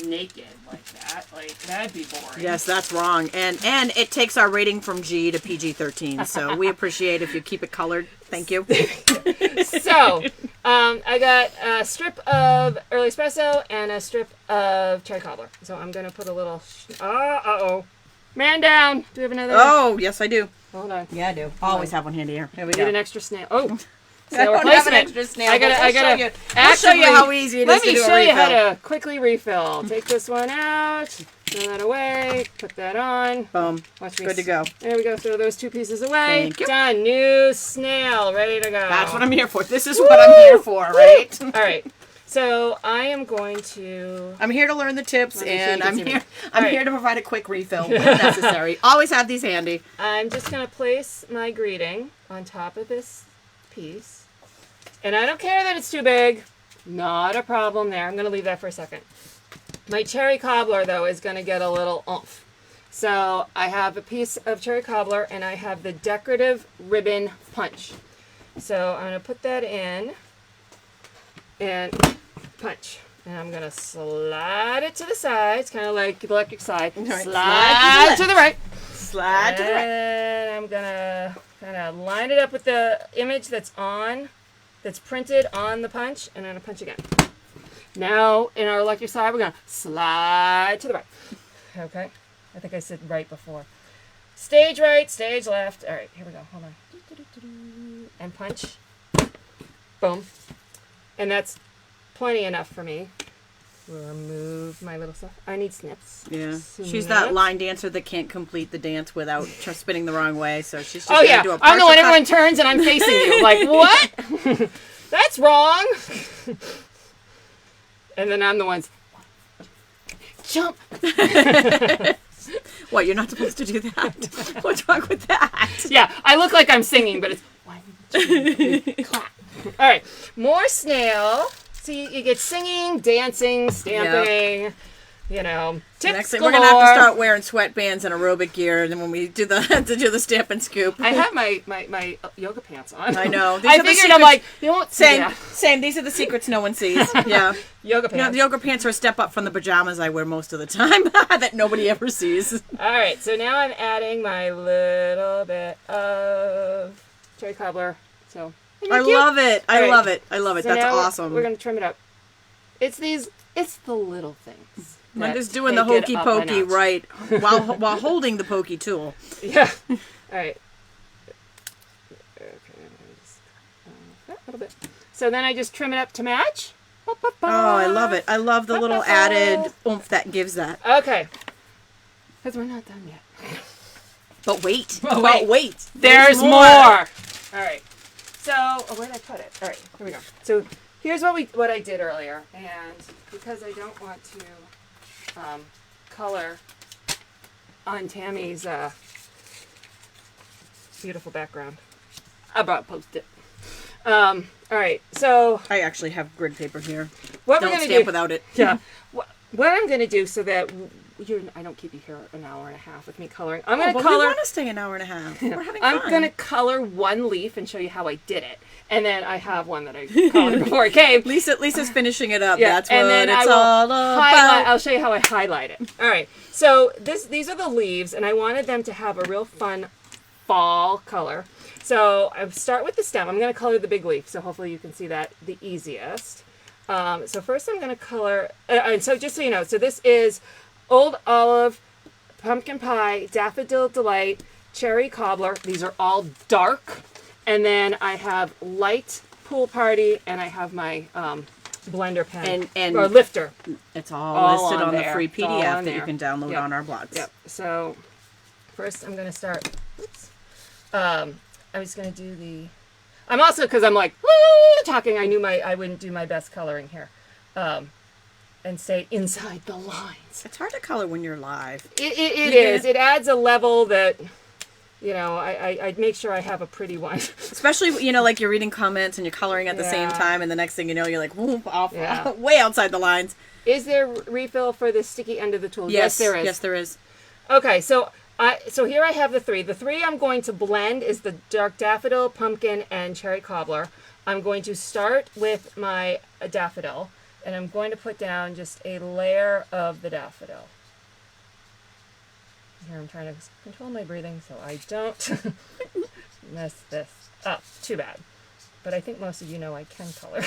naked like that. Like, that'd be boring. Yes, that's wrong. And it takes our rating from G to PG-13. So we appreciate if you keep it colored. Thank you. So, I got a strip of Early Espresso and a strip of cherry cobbler. So I'm going to put a little... Man down. Do we have another? Oh, yes, I do. Hold on. Yeah, I do. Always have one handy here. Here we go. Need an extra snail. Oh. I don't have an extra snail. I'll show you how easy it is to do a refill. Let me show you how to quickly refill. Take this one out, throw that away, put that on. Boom. Good to go. There we go. Throw those 2 pieces away. Thank you. Done. New snail, ready to go. That's what I'm here for. This is what I'm here for, right? All right. So I am going to... I'm here to learn the tips, and I'm here to provide a quick refill when necessary. Always have these handy. I'm just going to place my greeting on top of this piece. And I don't care that it's too big. Not a problem there. I'm going to leave that for a second. My cherry cobbler, though, is going to get a little oomph. So I have a piece of cherry cobbler, and I have the decorative ribbon punch. So I'm going to put that in and punch. And I'm going to slide it to the side. It's kind of like the electric slide. Right. Slide to the right. Slide to the right. And I'm going to kind of line it up with the image that's printed on the punch, and I'm going to punch again. Now, in our electric slide, we're going to slide to the right. Okay? I think I said right before. Stage right, stage left. All right, here we go. Hold on. And punch. Boom. And that's plenty enough for me. Remove my little stuff. I need snips. Yeah. She's that line dancer that can't complete the dance without spinning the wrong way, so she's just going to do a partial I'm the one everyone turns and I'm facing you. Like, what? That's wrong. And then I'm the ones. Jump. What, you're not supposed to do that? What's wrong with that? Yeah, I look like I'm singing, but it's 1, 2, 3, clap. All right, more snail. So you get singing, dancing, stamping, you know, tips Next thing, galore. we're going to have to start wearing sweatbands and aerobic gear, and then when we do the stamp and scoop. I have my yoga pants on. I know. I figured, I'm like, you won't see that. Same. These are the secrets no one sees. Yeah. Yoga pants. You know, the yoga pants are a step up from the pajamas I wear most of the time that nobody ever sees. All right, so now I'm adding my little bit of cherry cobbler. So I love it. I love it. So That's awesome. We're going to trim it up. It's the little things. Linda's doing the hokey pokey right while holding the pokey tool. Yeah. All right. Okay. Just, a little bit. So then I just trim it up to match. Oh, I love it. I love the little added oomph that gives that. Okay. Because we're not done yet. But wait. But wait. There's more. All right. So, where did I put it? All right, here we go. So here's what I did earlier, and because I don't want to color on Tammy's beautiful background, I brought Post-it. All right, so I actually have grid paper here. What don't we're gonna stamp do? without it. Yeah. What I'm gonna do so that I don't keep you here an hour and a half with me coloring. I'm gonna color. We want to stay an hour and a half. We're having fun. I'm gonna color one leaf and show you how I did it, and then I have one that I colored before I came. Lisa's finishing it up. Yeah, That's and what then it's I will all about. I'll show you how I highlight it. All right. So these are the leaves, and I wanted them to have a real fun fall color. So I start with the stem. I'm going to color the big leaf, so hopefully you can see that the easiest. So first I'm going to color, and so just so you know, so this is Old Olive, Pumpkin Pie, Daffodil Delight, Cherry Cobbler. These are all dark. And then I have Light Pool Party, and I have my blender pen, or lifter. It's all listed on the there. free It's all PDF on that you there. can download Yep. on our blogs. Yep. So first I'm going to start, I was going to do the, I'm also, because I'm like, talking, I wouldn't do my best coloring here. And stay inside the lines. It's hard to color when you're live. It is. It adds a level that, you know, I'd make sure I have a pretty one. Especially, you know, like you're reading comments and you're coloring at the same time, and the next thing you know, you're like, whoop, off, way outside the lines. Is there refill for the sticky end of the tool? Yes, there is. Yes, there is. Okay, so here I have the three. The three I'm going to blend is the dark daffodil, pumpkin, and cherry cobbler. I'm going to start with my daffodil, and I'm going to put down just a layer of the daffodil. Here I'm trying to control my breathing so I don't mess this up. Too bad. But I think most of you know I can color.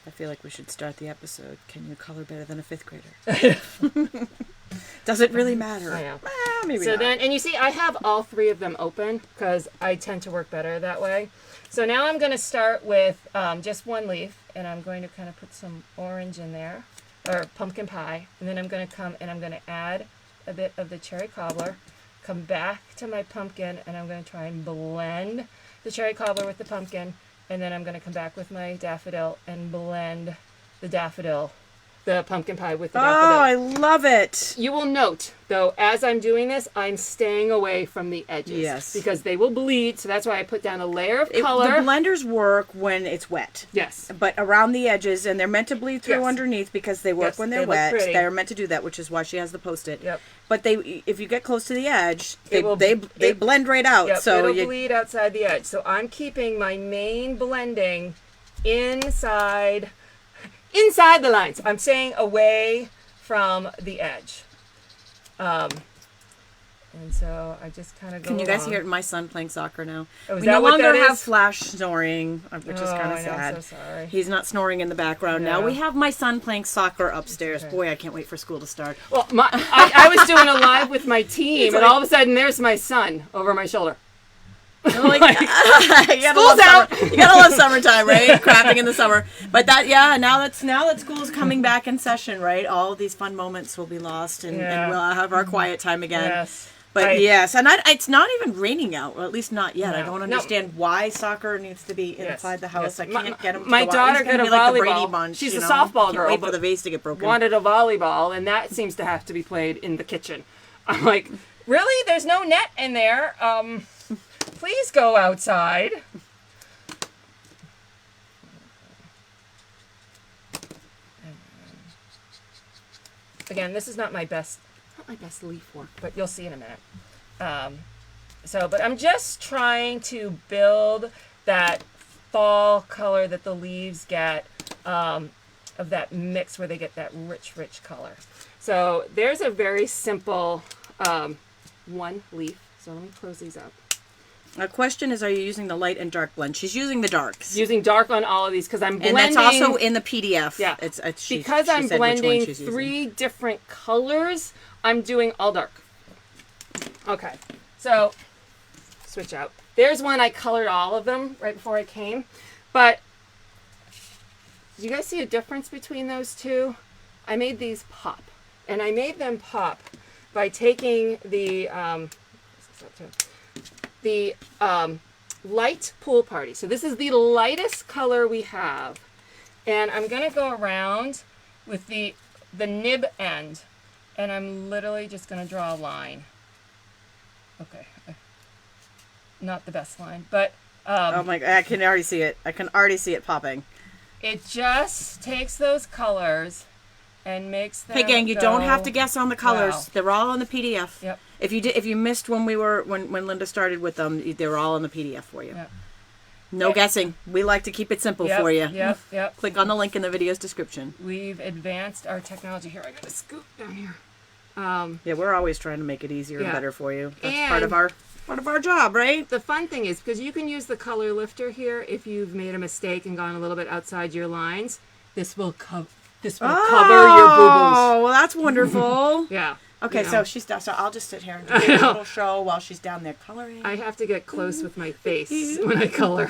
I feel like we should start the episode. Can you color better than a 5th grader? Does it really matter? I know. Maybe so not. then, and you see, I have all three of them open because I tend to work better that way. So now I'm going to start with just one leaf, and I'm going to kind of put some orange in there, or pumpkin pie, and then I'm going to come and I'm going to add a bit of the cherry cobbler, come back to my pumpkin, and I'm going to try and blend the cherry cobbler with the pumpkin, and then I'm going to come back with my daffodil and blend the pumpkin pie with the daffodil. Oh, I love it. You will note, though, as I'm doing this, I'm staying away from the edges. Yes. Because they will bleed, so that's why I put down a layer of color. The blenders work when it's wet. Yes. But around the edges, and they're meant to bleed through underneath because they work when they're wet. Pretty. They're meant to do that, which is why she has the Post-it. Yep. But if you get close to the edge, they they blend right out. Yep, so it'll bleed outside the edge. So I'm keeping my main blending inside the lines. I'm staying away from the edge. And so I just kind of go Can you guys along. hear my son playing soccer now? Oh, is we that no what longer that have is? Flash snoring, which is kind of I know, sad. I'm so sorry. He's not snoring in the background now. Yeah. We have my son playing soccer upstairs. Okay. Boy, I can't wait for school to start. Well, I was doing a live with my team, and all of a sudden there's my son over my shoulder. Like, school's out. You gotta love summertime, right? Crapping in the summer. But now that school's coming back in session, right? All of these fun moments will be lost, and we'll have our quiet time again. Yes. But yes, and it's not even raining out, or at least not yet. No. I don't understand why soccer needs to be inside the house. Yes. I can't get him to my go out. daughter He's gonna got a be like the Brady volleyball. Bunch, She's you a know? softball Can't girl, wait for but the vase to get broken. wanted a volleyball, and that seems to have to be played in the kitchen. I'm like, really? There's no net in there. Please go outside. Again, this is not my best leaf work, but you'll see in a minute. But I'm just trying to build that fall color that the leaves get, of that mix where they get that rich color. So there's a very simple one leaf. So let me close these up. My question is, are you using the light and dark blend? She's using the darks. Using dark on all of these because I'm blending. And that's also in the PDF. Yeah. Because I'm blending three different colors, I'm doing all dark. Okay. So, switch out. There's one I colored all of them right before I came. But, do you guys see a difference between those two? I made these pop. And I made them pop by taking the light pool party. So this is the lightest color we have. And I'm going to go around with the nib end. And I'm literally just going to draw a line. Okay. Not the best line, but... oh my God, I can already see it. I can already see it popping. It just takes those colors and makes them Hey gang, you don't have to guess on the colors. Wow. They're all on the PDF. Yep. If you missed when Linda started with them, they were all in the PDF for you. Yep. No guessing. We like to keep it simple for you. Yep. Click on the link in the video's description. We've advanced our technology here. I gotta scoop down here. Yeah, we're always trying to make it easier and better for you. That's And part of our job, right? The fun thing is, because you can use the color lifter here if you've made a mistake and gone a little bit outside your lines. This will cover your boo-boos. Oh, well, that's wonderful. Yeah. Okay, you know. so she's down. So I'll just sit here and do a little show while she's down there coloring. I have to get close with my face when I color,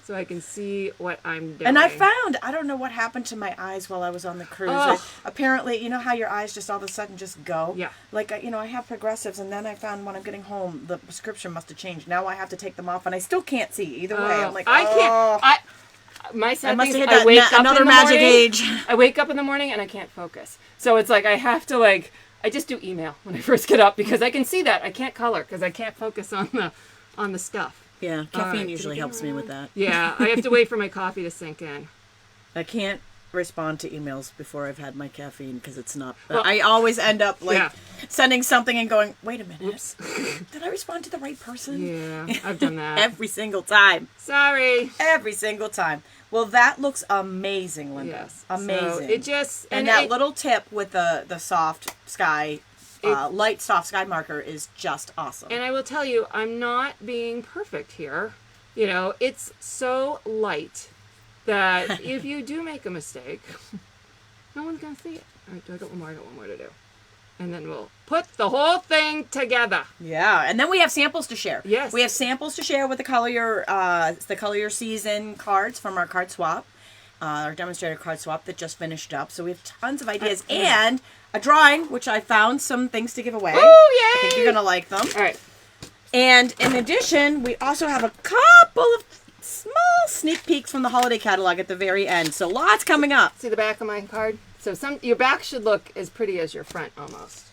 so I can see what I'm doing. And I found, I don't know what happened to my eyes while I was on the cruise. Oh. Apparently, you know how your eyes just all of a sudden just go? Yeah. Like, I have progressives, and then I found when I'm getting home, the prescription must have changed. Now I have to take them off, and I still can't see either way. I'm like, I can't. My sad must thing have is hit I wake up another in the magic morning, age. I wake up in the morning and I can't focus. So it's like I have to I just do email when I first get up because I can see that I can't color because I can't focus on the stuff. Yeah, caffeine usually helps me with that. Yeah, I have to wait for my coffee to sink in. I can't respond to emails before I've had my caffeine because it's not. Well, I always end up sending something and going, wait a minute. Oops. Did I respond to the right person? Yeah, I've done that. Every single time. Sorry. Every single time. Well, that looks amazing, Linda. Yes. Amazing. So it just... And that little tip with the soft sky, light soft sky marker is just awesome. And I will tell you, I'm not being perfect here. It's so light that if you do make a mistake, no one's going to see it. All right, I got one more to do. And then we'll put the whole thing together. Yeah, and then we have samples to share. Yes. We have samples to share with the Color Your Season cards from our card swap, our demonstrator card swap that just finished up. So we have tons of ideas and a drawing, which I found some things to give away. Ooh, yay! I think you're going to like them. All right. And in addition, we also have a couple of small sneak peeks from the holiday catalog at the very end. So lots coming up. See the back of my card? So your back should look as pretty as your front almost.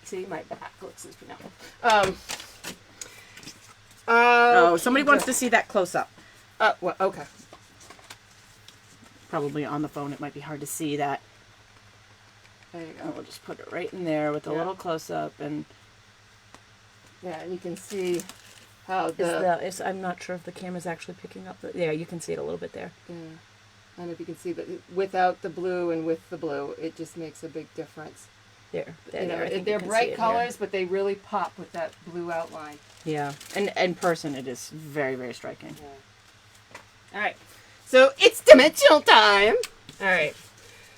See, my back looks as pretty. Somebody wants to see that close up. Well, okay. Probably on the phone, it might be hard to see that. There you go. We'll just put it right in there with a little close up, and yeah, you can see how I'm not sure if the camera's actually picking up. Yeah, you can see it a little bit there. Yeah. I don't know if you can see, but without the blue and with the blue, it just makes a big difference. They're bright colors, but they really pop with that blue outline. Yeah, and in person, it is very, very striking. Yeah. All right, so it's dimensional time. All right,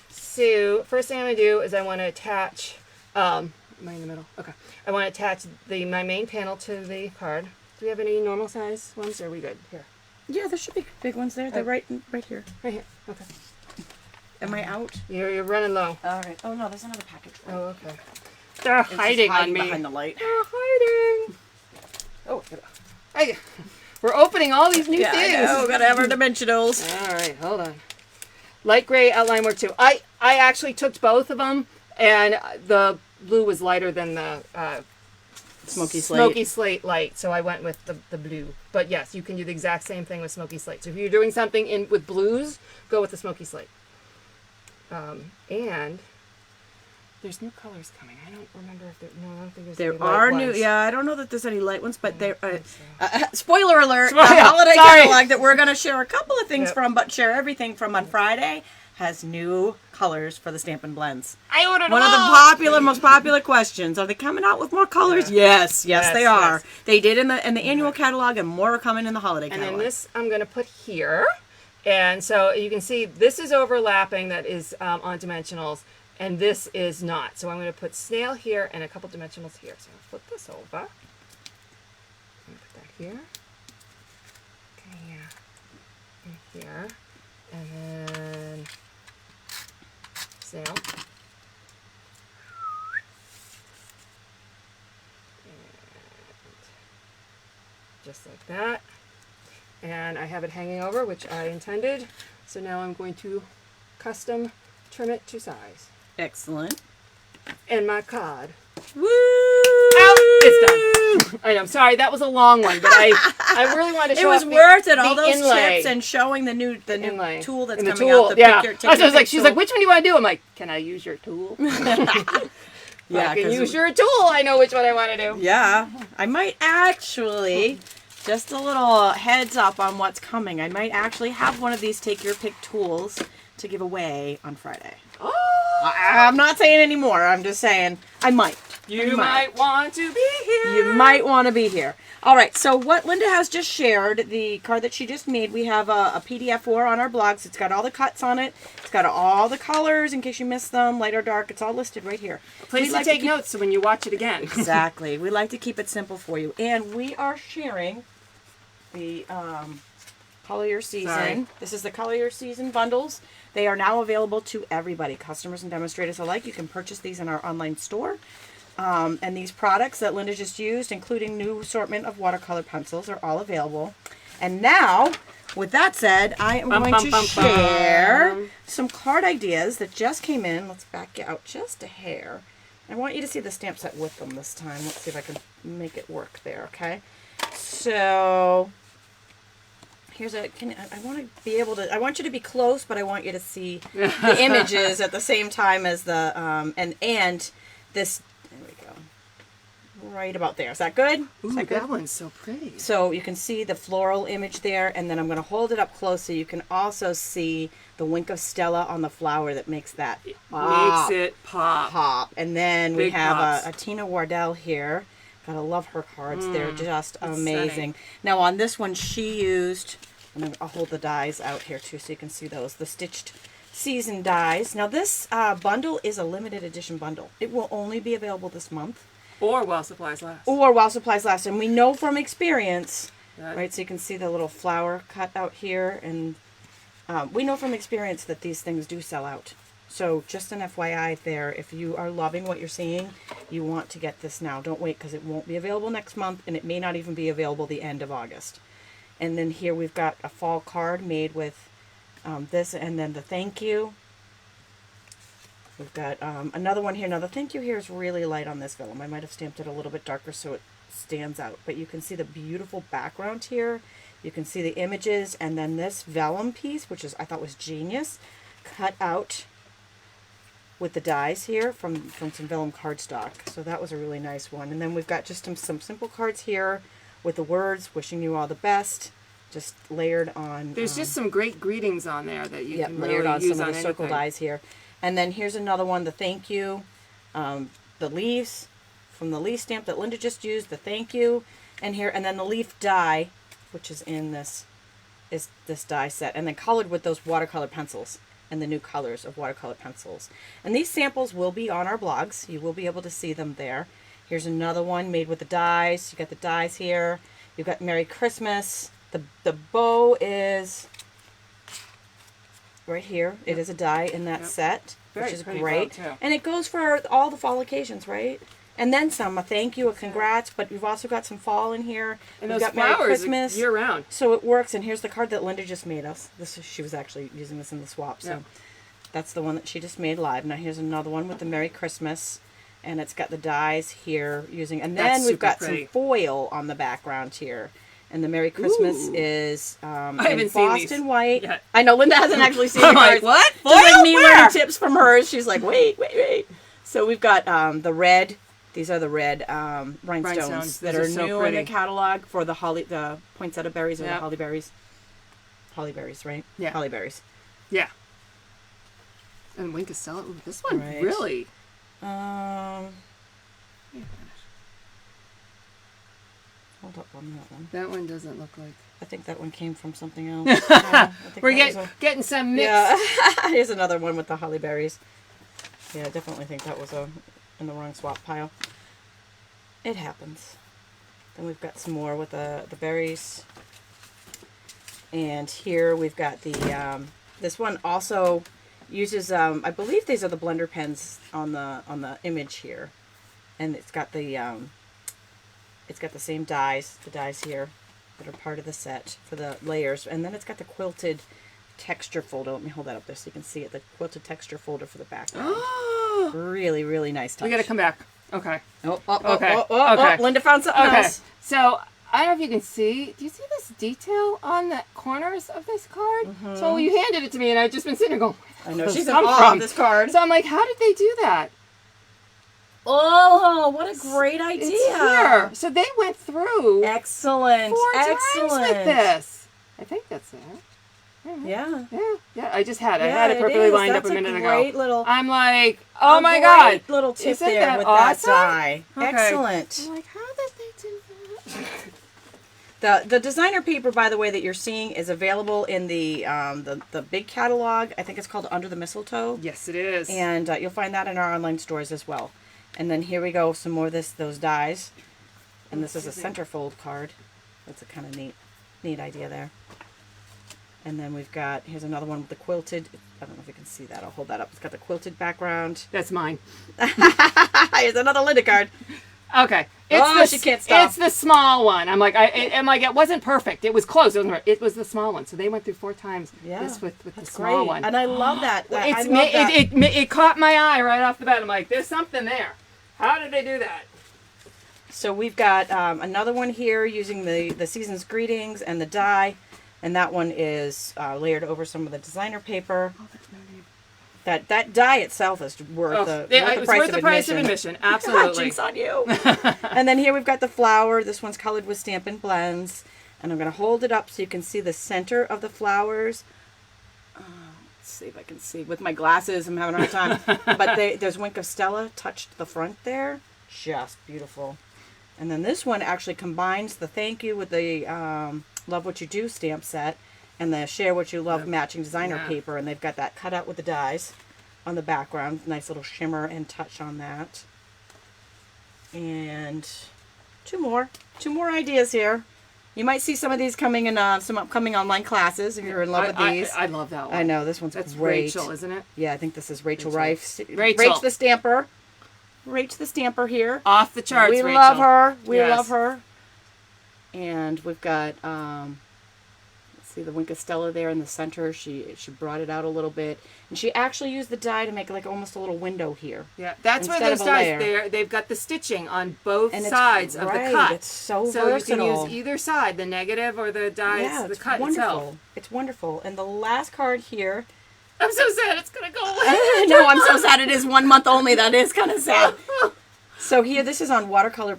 so first thing I'm gonna do is I want to attach. Am I in the middle? Okay. I want to attach my main panel to the card. Do we have any normal size ones? Or are we good here? Yeah, there should be big ones there. They're right here. Right here. Okay. Am I out? You're running low. All right. Oh no, there's another package. Oh, okay. They're hiding on me. Behind the light. They're hiding. Oh, we're opening all these new things. I know. Gotta have our dimensionals. All right, hold on. Light gray outline work too. I actually took both of them, and the blue was lighter than the Smoky slate light, so I went with the blue. But yes, you can do the exact same thing with smoky slate. So if you're doing something with blues, go with the smoky slate. And there's new colors coming. I don't remember if I don't think there's there any light are ones. new. Yeah, I don't know that there's any light ones, but there. Spoiler alert! The Sorry. holiday catalog that we're going to share a couple of things from, but share everything from on Friday has new colors for the Stampin' Blends. I ordered One of the most popular questions: are they coming out with more colors? Yeah. Yes, they are. Yes. They did in the annual catalog, and more are coming in the holiday catalog. And then this I'm going to put here. And so you can see this is overlapping, that is on dimensionals, and this is not. So I'm going to put snail here and a couple dimensionals here. So I'll flip this over. I'm going to put that here. Okay, yeah. And here. And then So. Just like that. And I have it hanging over, which I intended. So now I'm going to custom trim it to size. Excellent. And my card. Woo! It's done. I know. I'm sorry, that was a long one, but I really wanted to show it was off worth it. All the those inlay. tips and showing the new Inlay. tool that's And the coming tool, out. The yeah. pick your, I was like, she's tool. like, which one do you want to do? I'm like, can I use your tool? Yeah, I can use your tool. I know which one I want to do. Yeah, I might actually, just a little heads up on what's coming. I might actually have one of these take your pick tools to give away on Friday. Oh. I'm not saying anymore. I'm just saying I might. You might want to be here. You might want to be here. All right, so what Linda has just shared, the card that she just made, we have a PDF for on our blogs. It's got all the cuts on it. It's got all the colors in case you missed them, light or dark. It's all listed right here. A place to take notes so when you watch it again. Exactly. We like to keep it simple for you. And we are sharing the Color Your Season. Sorry. This is the Color Your Season bundles. They are now available to everybody, customers and demonstrators alike. You can purchase these in our online store. And these products that Linda just used, including new assortment of watercolor pencils, are all available. And now, with that said, I am going to share some card ideas that just came in. Let's back it out just a hair. I want you to see the stamp set with them this time. Let's see if I can make it work there, okay? So, here's a, I want to be able to, I want you to be close, but I want you to see the images at the same time as the, and this, there we go, right about there. Is that good? Ooh, Is that good? That one's so pretty. So you can see the floral image there, and then I'm going to hold it up close so you can also see the wink of Stella on the flower that makes that Makes it pop. And then Big we have pops. a Tina Wardell here. Gotta love her cards. They're just amazing. stunning. Now on this one she used, and I'll hold the dies out here too so you can see those, the stitched season dies. Now this bundle is a limited edition bundle. It will only be available this month. Or while supplies last. Or while supplies last. And we know from experience, That- right, so you can see the little flower cut out here, and we know from experience that these things do sell out. So just an FYI there, if you are loving what you're seeing, you want to get this now. Don't wait because it won't be available next month, and it may not even be available the end of August. And then here we've got a fall card made with this, and then the thank you. We've got another one here. Now the thank you here is really light on this vellum. I might have stamped it a little bit darker so it stands out. But you can see the beautiful background here. You can see the images, and then this vellum piece, which is I thought was genius, cut out with the dies here from some vellum cardstock. So that was a really nice one. And then we've got just some simple cards here with the words, wishing you all the best, just layered on. There's just some great greetings on there that you can layered really on use some on of the circle anything. dies here. And then here's another one, the thank you, the leaves from the leaf stamp that Linda just used, the thank you, and here, and then the leaf die, which is in this die set, and then colored with those watercolor pencils and the new colors of watercolor pencils. And these samples will be on our blogs. You will be able to see them there. Here's another one made with the dies. You got the dies here. You've got Merry Christmas. The bow is right here. It is a die in that set, Very which is pretty great. bow, too. And it goes for all the fall occasions, right? And then some, a thank you, a congrats, but we've also got some fall in here. And We've those got Merry flowers Christmas. year round. So it works, and here's the card that Linda just made us. She was actually using this in the swap, so Yeah. that's the one that she just made live. Now here's another one with the Merry Christmas, and it's got the dies here using, and then That's we've super got pretty. some foil on the background here. And the Merry Christmas Ooh. is haven't in seen Boston these white. yet. I know Linda hasn't actually seen I'm the like, cards. what? Just like Foil? me Where? learning tips from hers. She's like, wait. So we've got the red. These are the red rhinestones that Those are are so new pretty. in the catalog for the the poinsettia berries or the Yep. holly berries. Holly berries, right? Yeah. Holly berries. Yeah. And Wink of Stella. Ooh, this one Right. really. Hold up on that one. That one doesn't look like. I think that one came from something else. Yeah, I think We're that was getting some mix. Yeah. Here's another one with the holly berries. Yeah, I definitely think that was in the wrong swap pile. It happens. Then we've got some more with the berries. And here we've got the, this one also Uses I believe these are the blender pens on the image here, and it's got the same dies, the dies here that are part of the set for the layers, and then it's got the quilted texture folder. Let me hold that up there so you can see it. The quilted texture folder for the background. Really, really nice touch. We got to come back. Okay. Okay. Linda found something else. So I don't know if you can see. Do you see this detail on the corners of this card? Mm-hmm. So you handed it to me, and I've just been sitting there going, I know she's in awe of this card. So I'm like, how did they do that? Oh, what a great idea! It's here. So they went through excellent 4 times with this. I think that's it. Yeah. I just had it. I had it perfectly lined up a minute ago. Little, I'm like, oh my god! Little tip there with awesome? That die. Okay. Excellent. I'm like, how did they do that? The designer paper, by the way, that you're seeing is available in the big catalog. I think it's called Under the Mistletoe. Yes, it is. And you'll find that in our online stores as well. And then here we go, some more of those dies. And this is a centerfold card. That's a kind of neat idea there. And then we've got, here's another one with the quilted, I don't know if you can see that, I'll hold that up. It's got the quilted background. That's mine. Here's another Linda card. Okay. She can't stop. It's the small one. I'm like, it wasn't perfect. It was close. It was the small one. So they went through 4 times this with the small great. one. And I love that. It caught my eye right off the bat. I'm like, there's something there. How did they do that? So we've got another one here using the season's greetings and the die. And that one is layered over some of the designer paper. Oh, that's no name. That die itself is worth the price of admission. Absolutely. Jinx on you. And then here we've got the flower. This one's colored with Stampin' Blends. And I'm going to hold it up so you can see the center of the flowers. Let's see if I can see. With my glasses, I'm having a hard time. But there's Wink of Stella touched the front there. Just beautiful. And then this one actually combines the thank you with the Love What You Do stamp set and the Share What You Love matching designer paper. And they've got that cut out with the dies on the background. Nice little shimmer and touch on that. And two more ideas here. You might see some of these coming in some upcoming online classes if you're in love with these. I love that one. I know, this one's That's great. Rachel, isn't it? Yeah, I think this is Rachel Rife. Rachel. Rach the Stamper. Rach the Stamper here. Off the charts, We Rachel. love her. We love her. And we've got, let's see, the Wink of Stella there in the center. She brought it out a little bit. And she actually used the die to make like almost a little window here. Yeah, that's where those dies, they've got the stitching on both sides of the cut. It's so versatile. You can use either side, the negative or the dies, the cut itself. It's wonderful. And the last card here. I'm so sad it's going to go away. No, I'm so sad it is 1 month only. That is kind of sad. So here, this is on watercolor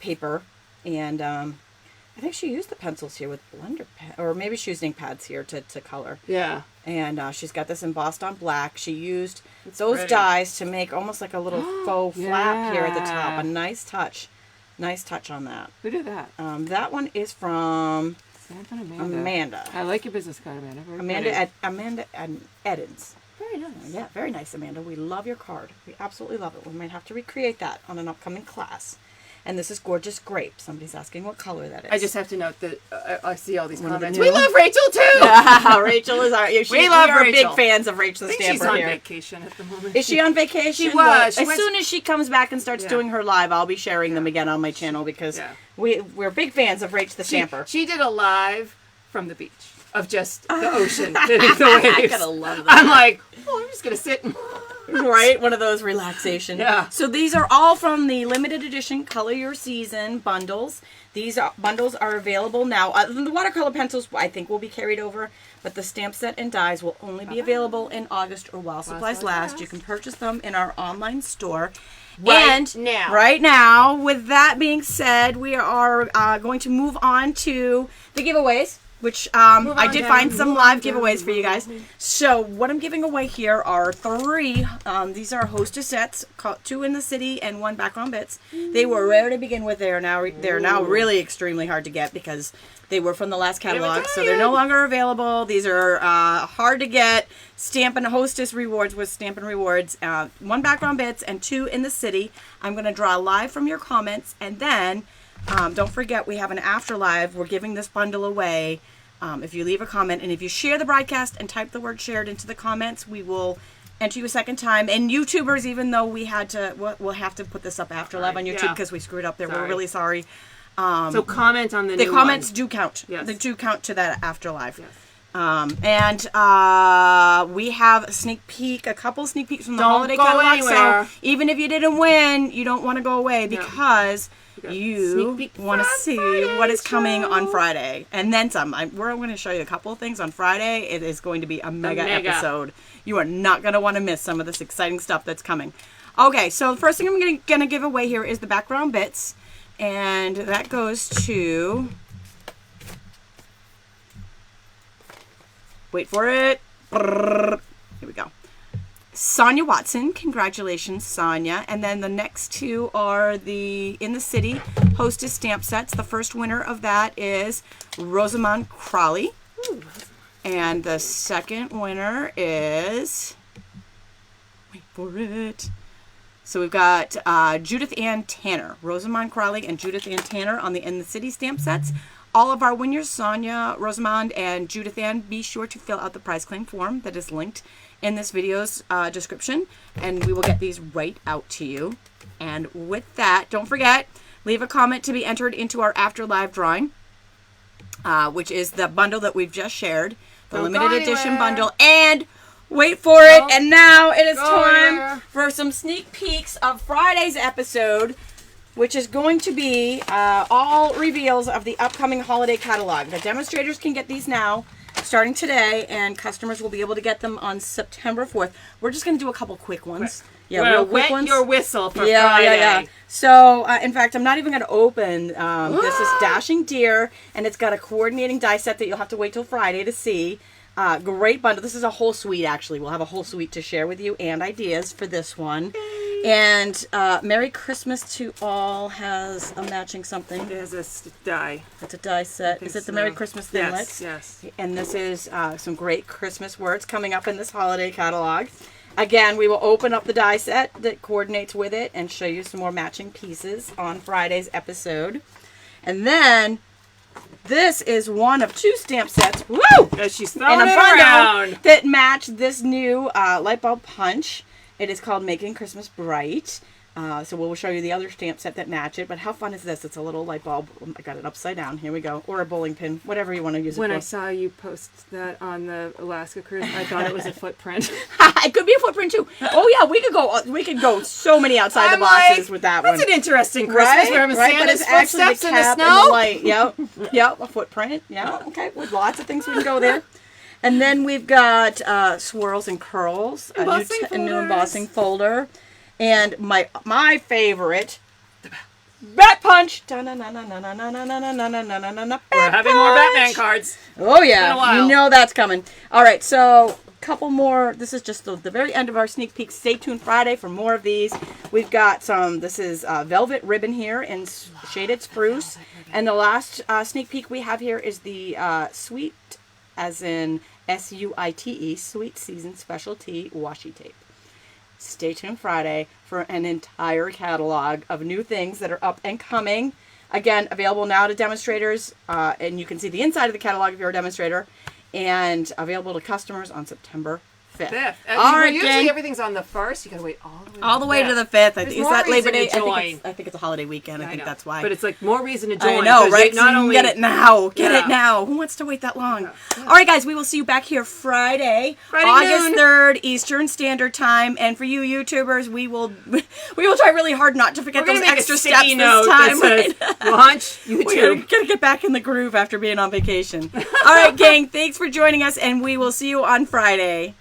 paper. And I think she used the pencils here with blender pen, or maybe she used ink pads here to color. Yeah. And she's got this embossed on black. She used those dies to make almost like a little faux flap here at the top. A nice touch. Nice touch on that. Who did that? That one is from Amanda. I like your business card, Amanda. Amanda Edens. Very nice. Yeah, very nice, Amanda. We love your card. We absolutely love it. We might have to recreate that on an upcoming class. And this is Gorgeous Grape. Somebody's asking what color that is. I just have to note that I see all these comments. We love Rachel, too! Yeah, Rachel is our... We are Rachel. big fans of Rachel the Stamper she's on here. vacation at the moment. Is she on vacation? She was. As soon as she comes back and starts doing her live, I'll be sharing them again on my channel because we're big fans of Rachel the Stamper. She did a live from the beach of just the ocean hitting the waves. I gotta love that. I'm like, I'm just gonna sit and... Right? One of those relaxation. Yeah. So these are all from the limited edition Color Your Season bundles. These bundles are available now. The watercolor pencils, I think, will be carried over, but the stamp set and dies will only be available in August or while supplies last. You can purchase them in our online store. Right now, with that being said, we are going to move on to the giveaways. Which I did find some live giveaways for you guys. So what I'm giving away here are 3. These are hostess sets, 2 in the city and 1 background bits. They were rare to begin with. They're now really extremely hard to get because they were from the last catalog, so they're no longer available. These are hard to get. Stampin' Hostess rewards with Stampin' Rewards. 1 background bits and 2 in the city. I'm going to draw live from your comments, and then don't forget we have an after live. We're giving this bundle away If you leave a comment, and if you share the broadcast and type the word shared into the comments, we will enter you a second time. And YouTubers, even though we'll have to put this up after live on YouTube because we screwed up there. We're really sorry. So comment on the comments do count. Yes. They do count to that after live. Yes. And we have a couple sneak peeks from the holiday catalog. Anywhere. So even if you didn't win, you don't want to go away because you want to see what is coming on Friday. And then some. We're going to show you a couple of things on Friday. It is going to be a mega episode. You are not going to want to miss some of this exciting stuff that's coming. Okay, so the first thing I'm going to give away here is the background bits. And that goes to... Wait for it. Here we go. Sonia Watson. Congratulations, Sonia. And then the next two are the In the City Hostess stamp sets. The first winner of that is Rosamond Crawley. Ooh. And the second winner is... Wait for it. So we've got Judith Ann Tanner. Rosamond Crawley and Judith Ann Tanner on the In the City stamp sets. All of our winners, Sonia, Rosamond, and Judith Ann, be sure to fill out the prize claim form that is linked in this video's description, and we will get these right out to you. And with that, don't forget, leave a comment to be entered into our After Live drawing, which is the bundle that we've just shared, the limited edition bundle. And wait for it, and now it is time for some sneak peeks of Friday's episode, which is going to be all reveals of the upcoming holiday catalog. The demonstrators can get these now, starting today, and customers will be able to get them on September 4th. We're just going to do a couple quick ones. Yeah, real quick ones. Your whistle for Friday. Yeah. So, in fact, I'm not even going to open. This is Dashing Deer, and it's got a coordinating die set that you'll have to wait till Friday to see. Great bundle. This is a whole suite, actually. We'll have a whole suite to share with you and ideas for this one. And Merry Christmas to All has a matching something. It has a die. It's a die set. Is it the Merry Christmas Thinglets? Yes. And this is some great Christmas words coming up in this holiday catalog. Again, we will open up the die set that coordinates with it and show you some more matching pieces on Friday's episode. And then... this is one of two stamp sets. Woo! As she's throwing it around. That match this new light bulb punch. It is called Making Christmas Bright. So we'll show you the other stamp set that match it. But how fun is this? It's a little light bulb. I got it upside down. Here we go. Or a bowling pin. Whatever you want to use it for. When I saw you post that on the Alaska cruise, I thought it was a footprint. It could be a footprint too. Oh yeah, we could go so many outside the boxes with that one. That's an interesting Christmas. We're having Santa's footsteps in the snow. And the light. Yep, a footprint. Yeah, okay. With lots of things we can go there. And then we've got swirls and curls, a new embossing folder, and my favorite, Bat Punch. We're having more Batman cards. Oh yeah, you know that's coming. All right, so couple more. This is just the very end of our sneak peek. Stay tuned Friday for more of these. We've got some. This is velvet ribbon here in shaded spruce, and the last sneak peek we have here is the sweet, as in SUITE, Sweet Season Specialty Washi Tape. Stay tuned Friday for an entire catalog of new things that are up and coming. Again, available now to demonstrators, and you can see the inside of the catalog if you're a demonstrator, and available to customers on September 5th. All right, usually everything's on the 1st. You gotta wait all the way to the 5th. Is that Labor Day? I think it's a holiday weekend. I think that's why. But it's like more reason to join. I know, right? Not only get it now. Get it now. Who wants to wait that long? Yeah. All right, guys. We will see you back here Friday August 3rd, Eastern Standard Time. And for you YouTubers, we will try really hard not to forget those extra steps this time. Right? Launch YouTube. We're gonna get back in the groove after being on vacation. All right, gang. Thanks for joining us, and we will see you on Friday.